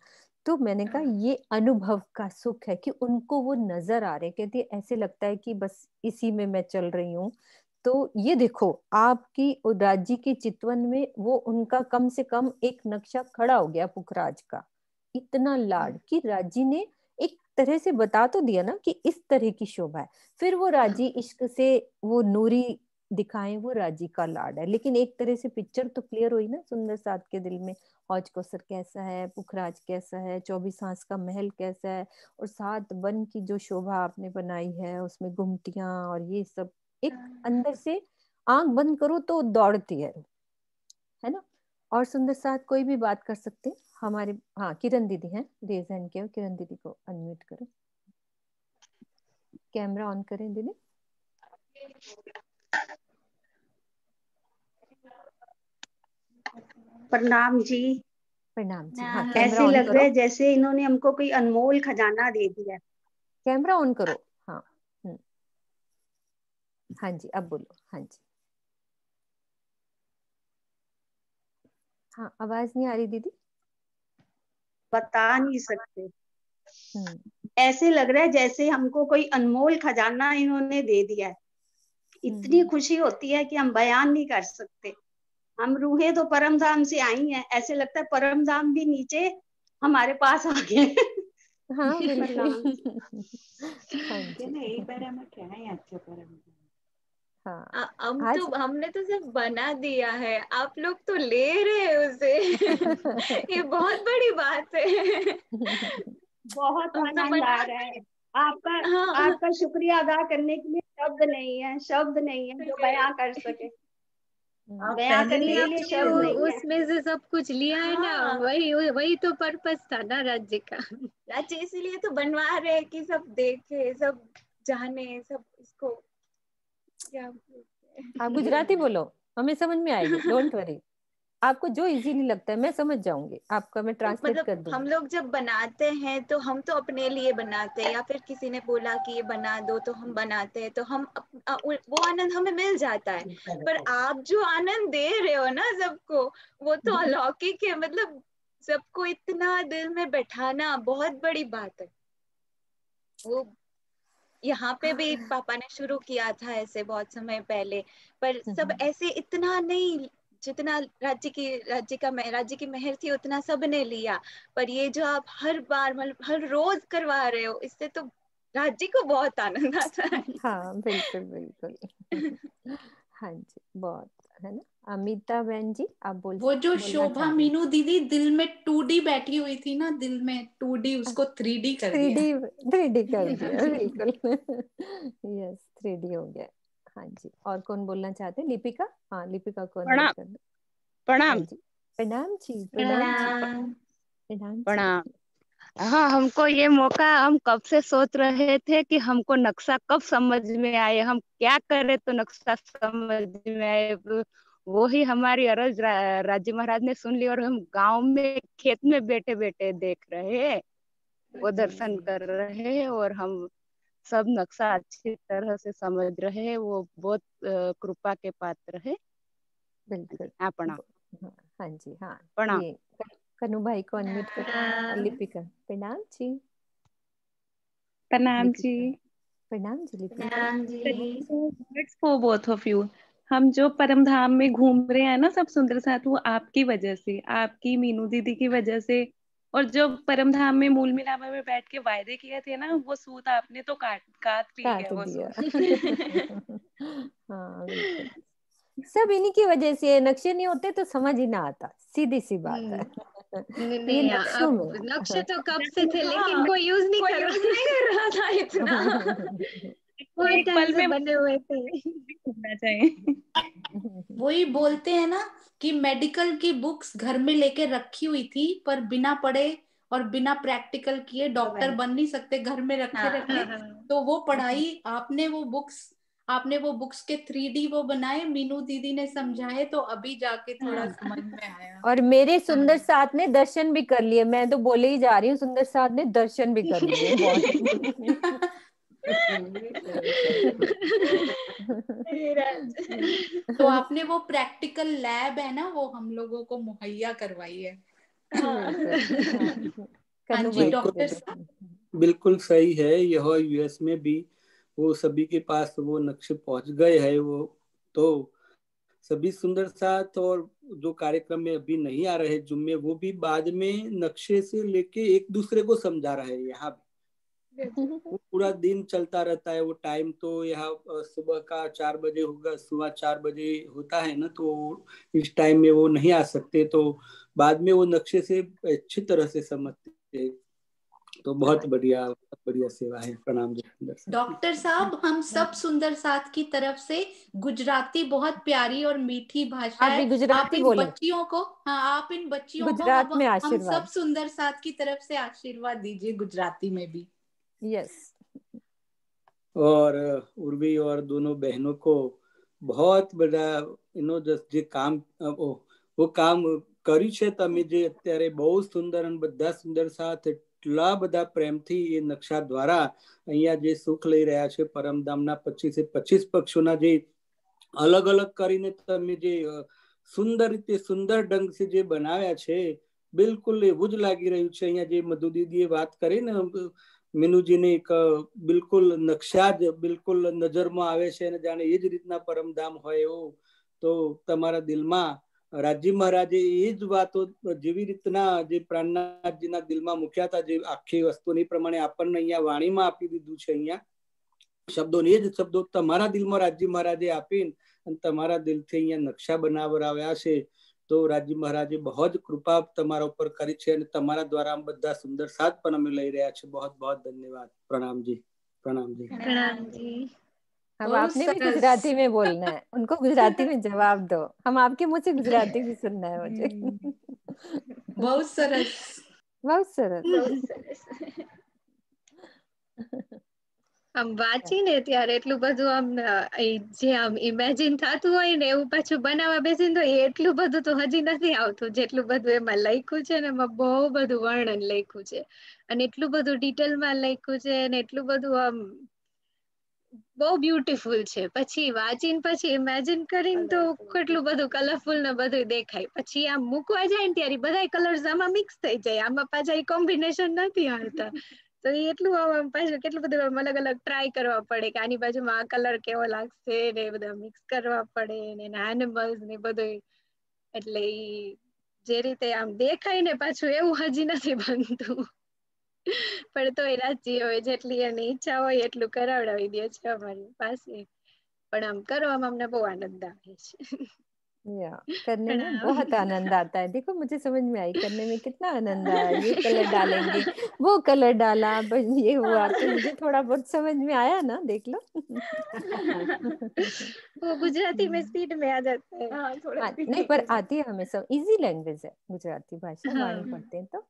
तो मैंने कहा ये अनुभव का सुख है कि उनको वो नजर आ रहे, कहती ऐसे लगता है कि बस इसी में मैं चल रही हूँ। तो ये देखो आपकी राज्य के चितवन में वो उनका कम से कम एक नक्शा खड़ा हो गया पुखराज का। इतना लाड कि राजी ने एक तरह से बता तो दिया ना कि इस तरह की शोभा है। फिर वो राजी इश्क से वो नूरी दिखाएं, वो राजी का लाड है। लेकिन एक तरह से पिक्चर तो क्लियर हुई ना सुंदर साथ के दिल में, हौज कौसर कैसा है, पुखराज कैसा है, 24 हांस का महल कैसा है, और 7 वन की जो शोभा आपने बनाई है उसमें गुमटियां और ये सब, एक अंदर से आंख बंद करो तो दौड़ती है ना। और सुंदर साथ कोई भी बात कर सकते हैं हमारे, हाँ किरण दीदी हैं, रेज हैंड किया, किरण दीदी को अनम्यूट करो, कैमरा ऑन करें दीदी। प्रणाम जी। प्रणाम जी। हाँ कैमरा ऐसे ऑन लग करो, रहा है जैसे इन्होंने हमको कोई अनमोल खजाना दे दिया। कैमरा ऑन करो। हाँ हाँ जी अब बोलो। हाँ जी, हाँ आवाज नहीं आ रही दीदी। बता नहीं सकते, ऐसे लग रहा है जैसे हमको कोई अनमोल खजाना इन्होंने दे दिया है। इतनी खुशी होती है कि हम बयान नहीं कर सकते। हम रूहें तो परम धाम से आई हैं, ऐसे लगता है परम धाम भी नीचे हमारे पास आ गए। हाँ बिल्कुल। हाँ हाँ तो हमने तो सब बना दिया है, आप लोग तो ले रहे हैं उसे। ये बहुत बड़ी बात है। बहुत आनंद आ रहा है। आपका शुक्रिया अदा करने के लिए शब्द नहीं है, शब्द नहीं है जो बयां कर सके। बयां करने के लिए शब्द नहीं है। उसमें से सब कुछ लिया है ना, वही तो पर्पस था ना राज्य का। राज्य इसीलिए तो बनवा रहे हैं कि सब देखे, सब जाने, सब इसको क्या बोलते हैं। आप गुजराती बोलो, हमें समझ में आएगी, डोंट वरी। आपको जो इजीली लगता है मैं समझ जाऊंगी, आपका मैं ट्रांसलेट कर दूंगी। हम लोग जब बनाते हैं तो हम तो अपने लिए बनाते हैं, या फिर किसी ने बोला कि ये बना दो तो हम बनाते हैं, तो हम वो आनंद हमें मिल जाता है। पर आप जो आनंद दे रहे हो ना सबको, वो तो अलौकिक है। मतलब सबको इतना दिल में बैठाना बहुत बड़ी बात है। वो यहाँ पे भी पापा ने शुरू किया था ऐसे बहुत समय पहले, पर सब ऐसे इतना नहीं, जितना राज्य की मेहर थी उतना सब ने लिया। पर ये जो आप हर बार मतलब हर रोज करवा रहे हो, इससे तो राज्य को बहुत आनंद आता है। हाँ बिल्कुल बिल्कुल। हाँ जी, बहुत है ना। अमिता बहन जी आप वो जो शोभा मीनू दीदी दिल में 2D बैठी हुई थी ना, दिल में 2D, उसको 3D कर दिया। 3D कर दिया बिल्कुल। यस 3D हो गया। हाँ जी, और कौन बोलना चाहते हैं? लिपिका। हाँ लिपिका को अनम्यूट कर दो। प्रणाम। प्रणाम जी। प्रणाम। हाँ, हमको ये मौका, हम कब से सोच रहे थे कि हमको नक्शा कब समझ में आए, हम क्या करें तो नक्शा समझ में आए। वो ही हमारी अरज राज्य महाराज ने सुन ली और हम गांव में खेत में बैठे बैठे देख रहे हैं, वो दर्शन कर रहे हैं और हम सब नक्शा अच्छी तरह से समझ रहे हैं। वो बहुत कृपा के पात्र है। बिल्कुल। प्रणाम। हाँ जी। हाँ प्रणाम। ये कन्नू भाई को अनम्यूट करो। लिपिका। प्रणाम जी। प्रणाम जी। प्रणाम जी लिपिका। प्रणाम जी। Words for both of you. हम जो परम धाम में घूम रहे हैं ना सब सुंदर साथ, वो आपकी वजह से, आपकी मीनू दीदी की वजह से। और जो परम धाम में मूल मिलावा में बैठ के वायदे किए थे ना, वो सूत आपने तो काट लिया वो दिया। सूत। हाँ बिल्कुल, सब इन्हीं की वजह से। नक्शे नहीं होते तो समझ ही ना आता, सीधी सी बात है। ये नक्शों में नक्शे तो कब से थे, लेकिन कोई यूज नहीं कर रहा था इतना। बहुत टाइम से बने हुए थे। वही बोलते हैं ना कि मेडिकल की बुक्स घर में लेके रखी हुई थी, पर बिना पढ़े और बिना प्रैक्टिकल किए डॉक्टर बन नहीं सकते, घर में रखे। तो वो पढ़ाई आपने वो बुक्स के 3D वो बनाए, मीनू दीदी ने समझाए, तो अभी जाके थोड़ा समझ में आया। और मेरे सुंदर साथ ने दर्शन भी कर लिए। मैं तो बोले ही जा रही हूँ, सुंदर साथ ने दर्शन भी कर लिए बहुत। तो आपने वो प्रैक्टिकल लैब है ना, वो हम लोगों को मुहैया करवाई है। कन्नू भाई डॉक्टर साहब। बिल्कुल सही है। यह यूएस में भी वो सभी के पास वो नक्शे पहुंच गए हैं। वो तो सभी सुंदर साथ और जो कार्यक्रम में अभी नहीं आ रहे जुम्मे, वो भी बाद में नक्शे से लेके एक दूसरे को समझा रहे हैं। यहाँ वो पूरा दिन चलता रहता है। वो टाइम तो यहाँ सुबह का 4 बजे होगा, सुबह 4 बजे होता है ना, तो इस टाइम में वो नहीं आ सकते, तो बाद में वो नक्शे से अच्छी तरह से समझते हैं। तो बहुत बढ़िया सेवा है। प्रणाम जी डॉक्टर साहब। हम सब सुंदर साथ की तरफ से, गुजराती बहुत प्यारी और मीठी भाषा है। आप इन बच्चियों को, हाँ आप इन बच्चियों को हम सब सुंदर साथ की तरफ से आशीर्वाद दीजिए गुजराती में भी। यस। और उर्वी और दोनों बहनों को बहुत बड़ा જે કામ वो काम કર્યું છે તમે, જે અત્યારે બહુ સુંદર અને બધા સુંદર સાથ એટલા બધા પ્રેમથી એ નકશા દ્વારા અહીંયા જે સુખ લઈ રહ્યા છે પરમધામના 25 પક્ષોના જે અલગ અલગ કરીને તમે જે સુંદર રીતે સુંદર ઢંગ से જે બનાવ્યા છે, બિલકુલ એવું જ લાગી રહ્યું છે। અહીંયા જે મધુ દીદીએ વાત કરી ને, મીનુજીને એક બિલકુલ નકશા જ બિલકુલ નજરમાં આવે છે અને જાણે એ જ રીતના પરમધામ હોય એવું। તો તમારા દિલમાં રાજજી મહારાજે એ જ વાતો જેવી રીતના જે પ્રાણનાથજીના દિલમાં મૂક્યા હતા, જે આખી વસ્તુની પ્રમાણે આપણને અહીંયા વાણીમાં આપી દીધું છે। અહીંયા શબ્દોને એ જ શબ્દો તમારા દિલમાં રાજજી મહારાજે આપીને અને તમારા દિલથી અહીંયા નકશા બનાવરાવ્યા છે। તો રાજજી મહારાજે बहुत कृपा તમારા ઉપર કરી છે અને તમારા દ્વારા આમ બધા સુંદર સાથ પણ અમે લઈ રહ્યા છે। बहुत बहुत धन्यवाद। प्रणाम जी। प्रणाम जी। प्रणाम जी। अब आपने भी गुजराती में बोलना है, उनको गुजराती में जवाब दो। हम आपके मुंह से गुजराती भी सुनना है मुझे। बहुत सरस। बहुत सरस। આમ વાંચીને ત્યારે એટલું બધું આમ જે આમ ઇમેજિન થતું હોય ને, એવું પાછું બનાવવા બેસીને તો એટલું બધું તો હજી નથી આવતું, જેટલું બધું એમાં લખ્યું છે ને, એમાં બહુ બધું વર્ણન લખ્યું છે અને એટલું બધું ડિટેલમાં લખ્યું છે અને એટલું બધું આમ બહુ બ્યુટીફુલ છે. પછી વાંચીને પછી ઇમેજિન કરીને તો કેટલું બધું કલરફુલ ને બધું દેખાય. પછી આમ મૂકવા જાય ને ત્યારે બધા કલર્સ આમાં મિક્સ થઈ જાય. આમાં પાછા એ કોમ્બિનેશન નથી આવતા. તો એ એટલું આમ પાછું કેટલું બધું આમ અલગ અલગ ટ્રાય કરવા પડે કે આની બાજુમાં આ કલર કેવો લાગશે ને એ બધા મિક્સ કરવા પડે ને એના એનિમલ્સ ને બધું. એટલે ઈ જે રીતે આમ દેખાય ને પાછું એવું હજી નથી બનતું. પણ તોય રાજી હોય જેટલી એની ઈચ્છા હોય એટલું કરાવડાવી દે છે અમારી પાસે. પણ આમ કરવામાં અમને બહુ आनंद આવે છે. या करने में बहुत आनंद आता है. देखो मुझे समझ में आई, करने में कितना आनंद आया. ये कलर डालेंगे, वो कलर डाला, बस ये हुआ, तो मुझे थोड़ा बहुत समझ में आया ना. देख लो. वो गुजराती में स्पीड में आ जाता है. हाँ, थोड़ा नहीं पर आती है हमें सब. इजी लैंग्वेज है गुजराती भाषा. वाणी पढ़ते हैं तो.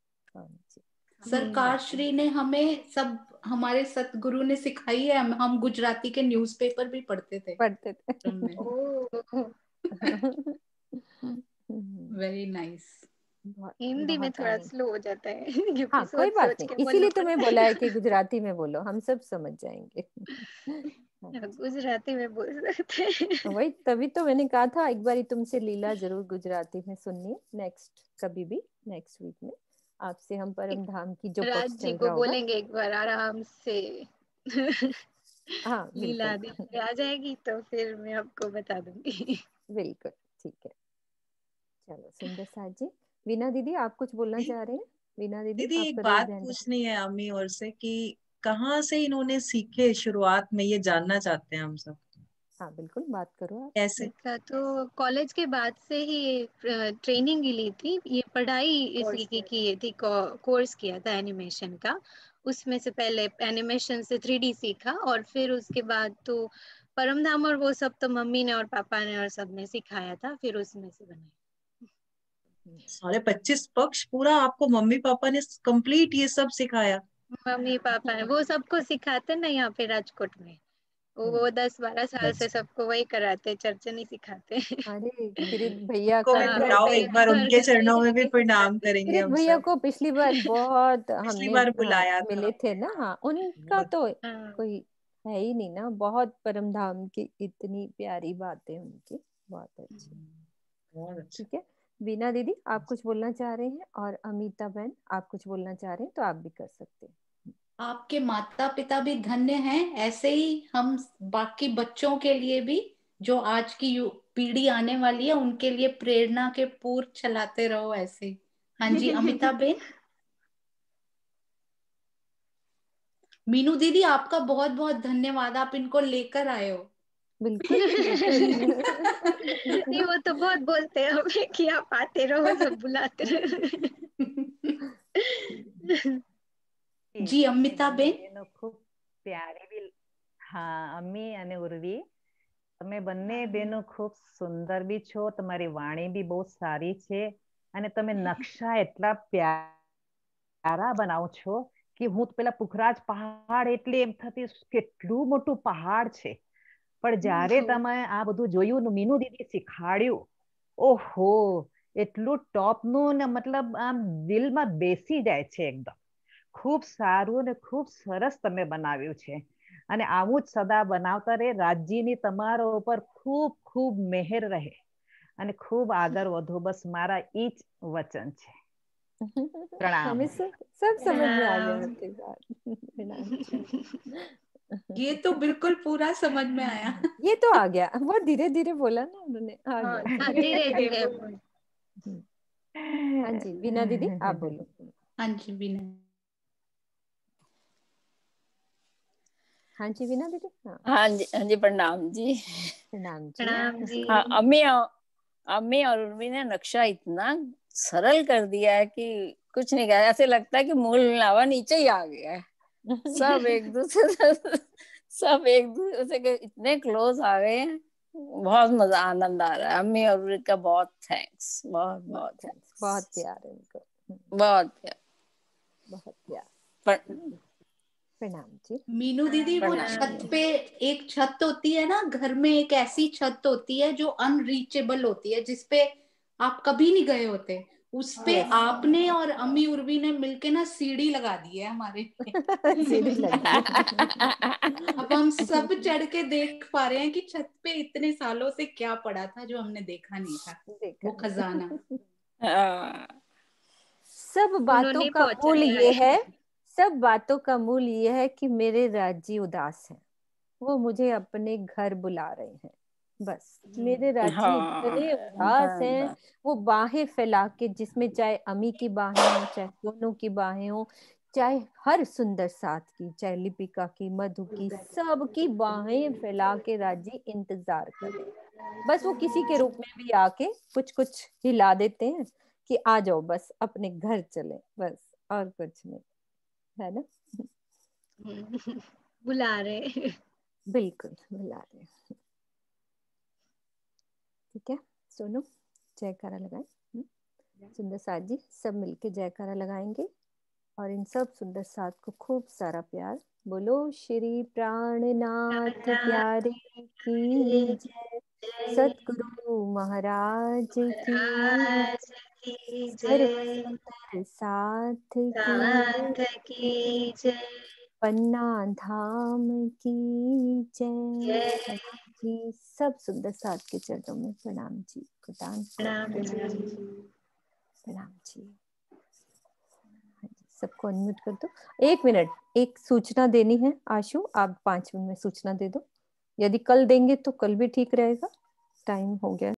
सरकार श्री ने हमें सब, हमारे सतगुरु ने सिखाई है. हम गुजराती के न्यूज़पेपर भी पढ़ते थे. Very nice. हिंदी में थोड़ा स्लो हो जाता है. हाँ, कोई बात नहीं, इसीलिए तो मैं बोला है कि गुजराती में बोलो, हम सब समझ जाएंगे. गुजराती में बोल सकते हैं. वही तभी तो मैंने कहा था एक बार तुमसे लीला जरूर गुजराती में सुननी है. नेक्स्ट कभी भी, नेक्स्ट वीक में आपसे हम परम धाम की जो राज जी को बोलेंगे एक बार आराम से. हाँ, लीला दी आ जाएगी तो फिर मैं आपको बता दूंगी. बिल्कुल ठीक है. चलो सुंदर साथ जी. वीना दीदी आप कुछ बोलना चाह रहे हैं? वीना दीदी एक बात पूछनी है अम्मी और से कि कहाँ से इन्होंने सीखे शुरुआत में, ये जानना चाहते हैं हम सब. हाँ बिल्कुल, बात करो आप. कैसे? तो कॉलेज के बाद से ही ट्रेनिंग ली थी. ये पढ़ाई इसी की थी, कोर्स किया था एनिमेशन का. उसमें से पहले एनिमेशन से 3D सीखा और फिर उसके बाद तो परम धाम और वो सब तो मम्मी ने और पापा ने और सब ने सिखाया था. फिर उसमें से बनाई. 25 पक्ष पूरा आपको मम्मी पापा ने कंप्लीट ये सब सिखाया? मम्मी पापा ने वो सबको सिखाते ना यहाँ पे राजकोट में. वो 10-12 साल से सबको वही कराते, चर्चा नहीं सिखाते. अरे किरीट भैया को भी बुलाओ एक बार, उनके चरणों में भी प्रणाम करेंगे. किरीट भैया को पिछली बार बहुत पिछली बार बुलाया था, मिले थे ना. हाँ, उनका तो कोई है ही नहीं ना. बहुत परम धाम की इतनी प्यारी बातें उनकी, बहुत अच्छी. ठीक है वीना दीदी, आप कुछ बोलना चाह रहे हैं? और अमिता बहन आप कुछ बोलना चाह रहे हैं तो आप भी कर सकते हैं. आपके माता पिता भी धन्य हैं. ऐसे ही हम बाकी बच्चों के लिए भी, जो आज की पीढ़ी आने वाली है, उनके लिए प्रेरणा के पूर चलाते रहो ऐसे. हाँ जी अमिता बहन. मीनू दीदी आपका बहुत बहुत धन्यवाद, आप इनको लेकर आए हो. बिल्कुल. नहीं वो तो बहुत बोलते हैं हमें कि आप आते रहो, सब बुलाते रहो. જી અમિતા બેન. ખૂબ પ્યારી બી. હા અમ્મી અને ઉર્વી, તમે બંને બહેનો ખૂબ સુંદર બી છો. તમારી વાણી બી બહુ સારી છે અને તમે નકશા એટલા પ્યારા બનાવો છો કે હું પેલા પુખરાજ પહાડ એટલે એમ થતી કેટલું મોટું પહાડ છે. પણ જ્યારે તમે આ બધું જોયું ને મીનુ દીદી શીખાડ્યું, ઓહો એટલું ટોપનું ને મતલબ આમ દિલમાં બેસી જાય છે એકદમ. ખૂબ સારું ને ખૂબ સરસ તમે બનાવ્યું છે અને આવું જ સદા બનાવતા રહે. રાજજીની તમારા ઉપર ખૂબ ખૂબ મહેર રહે અને ખૂબ આગળ વધો. બસ મારા ઈ જ વચન છે. પ્રણામ. सब समझ में आ गया आपकी बात. ये तो बिल्कुल पूरा समझ में आया. ये तो आ गया, बहुत धीरे धीरे बोला ना उन्होंने. धीरे धीरे. हाँ जी वीना दीदी आप बोलो. हाँ जी वीना. हाँ जी वीना दीदी. हाँ जी प्रणाम जी. प्रणाम जी. हाँ अम्मी और उर्वी ने नक्शा इतना सरल कर दिया है कि कुछ नहीं कहा. ऐसे लगता है कि मूल मिलावा नीचे ही आ गया है. सब एक दूसरे के इतने क्लोज आ गए हैं. बहुत मजा आनंद आ रहा है. अम्मी और उर्वी का बहुत थैंक्स. बहुत बहुत थैंक्स. बहुत प्यार है उनको. बहुत प्यार. बहुत प्यार. प्रणाम जी. मीनू दीदी वो छत पे एक छत होती है ना घर में, एक ऐसी छत होती है जो अनरीचेबल होती है, जिसपे आप कभी नहीं गए होते. उस पे आपने और अम्मी उर्वी ने मिलके ना सीढ़ी लगा दी है हमारे सीढ़ी लगा अब हम सब चढ़ के देख पा रहे हैं कि छत पे इतने सालों से क्या पड़ा था जो हमने देखा नहीं था, वो खजाना। सब बातों का मूल ये है, सब बातों का मूल ये है कि मेरे राजी उदास हैं, वो मुझे अपने घर बुला रहे हैं। बस मेरे राजी इतने उदास हैं, वो बाहें फैला के, जिसमें चाहे अमी की बाहें हो, चाहे दोनों की बाहें हो, चाहे हर सुंदर साथ की, चाहे लिपिका की, मधु की, सब की बाहें फैला के राजी इंतजार कर रहे हैं। बस वो किसी के रूप में भी आके कुछ कुछ हिला देते हैं कि आ जाओ बस अपने घर चले, बस और कुछ नहीं, है ना। बुला रहे, बिल्कुल बुला रहे। ठीक है, सुनो, जयकारा लगाएं। सुंदर साथ जी सब मिलके जयकारा लगाएंगे और इन सब सुंदर साथ को खूब सारा प्यार। बोलो श्री प्राणनाथ प्यारे की जय, सतगुरु महाराज की, सर्व सुंदर साथ की जय, पन्ना धाम की जय। जी सब सुंदर साथ के चरणों में प्रणाम जी, प्रणाम जी। सबको अनम्यूट कर दो। 1 मिनट, एक सूचना देनी है आशु, आप 5 मिनट में सूचना दे दो। यदि कल देंगे तो कल भी ठीक रहेगा, टाइम हो गया।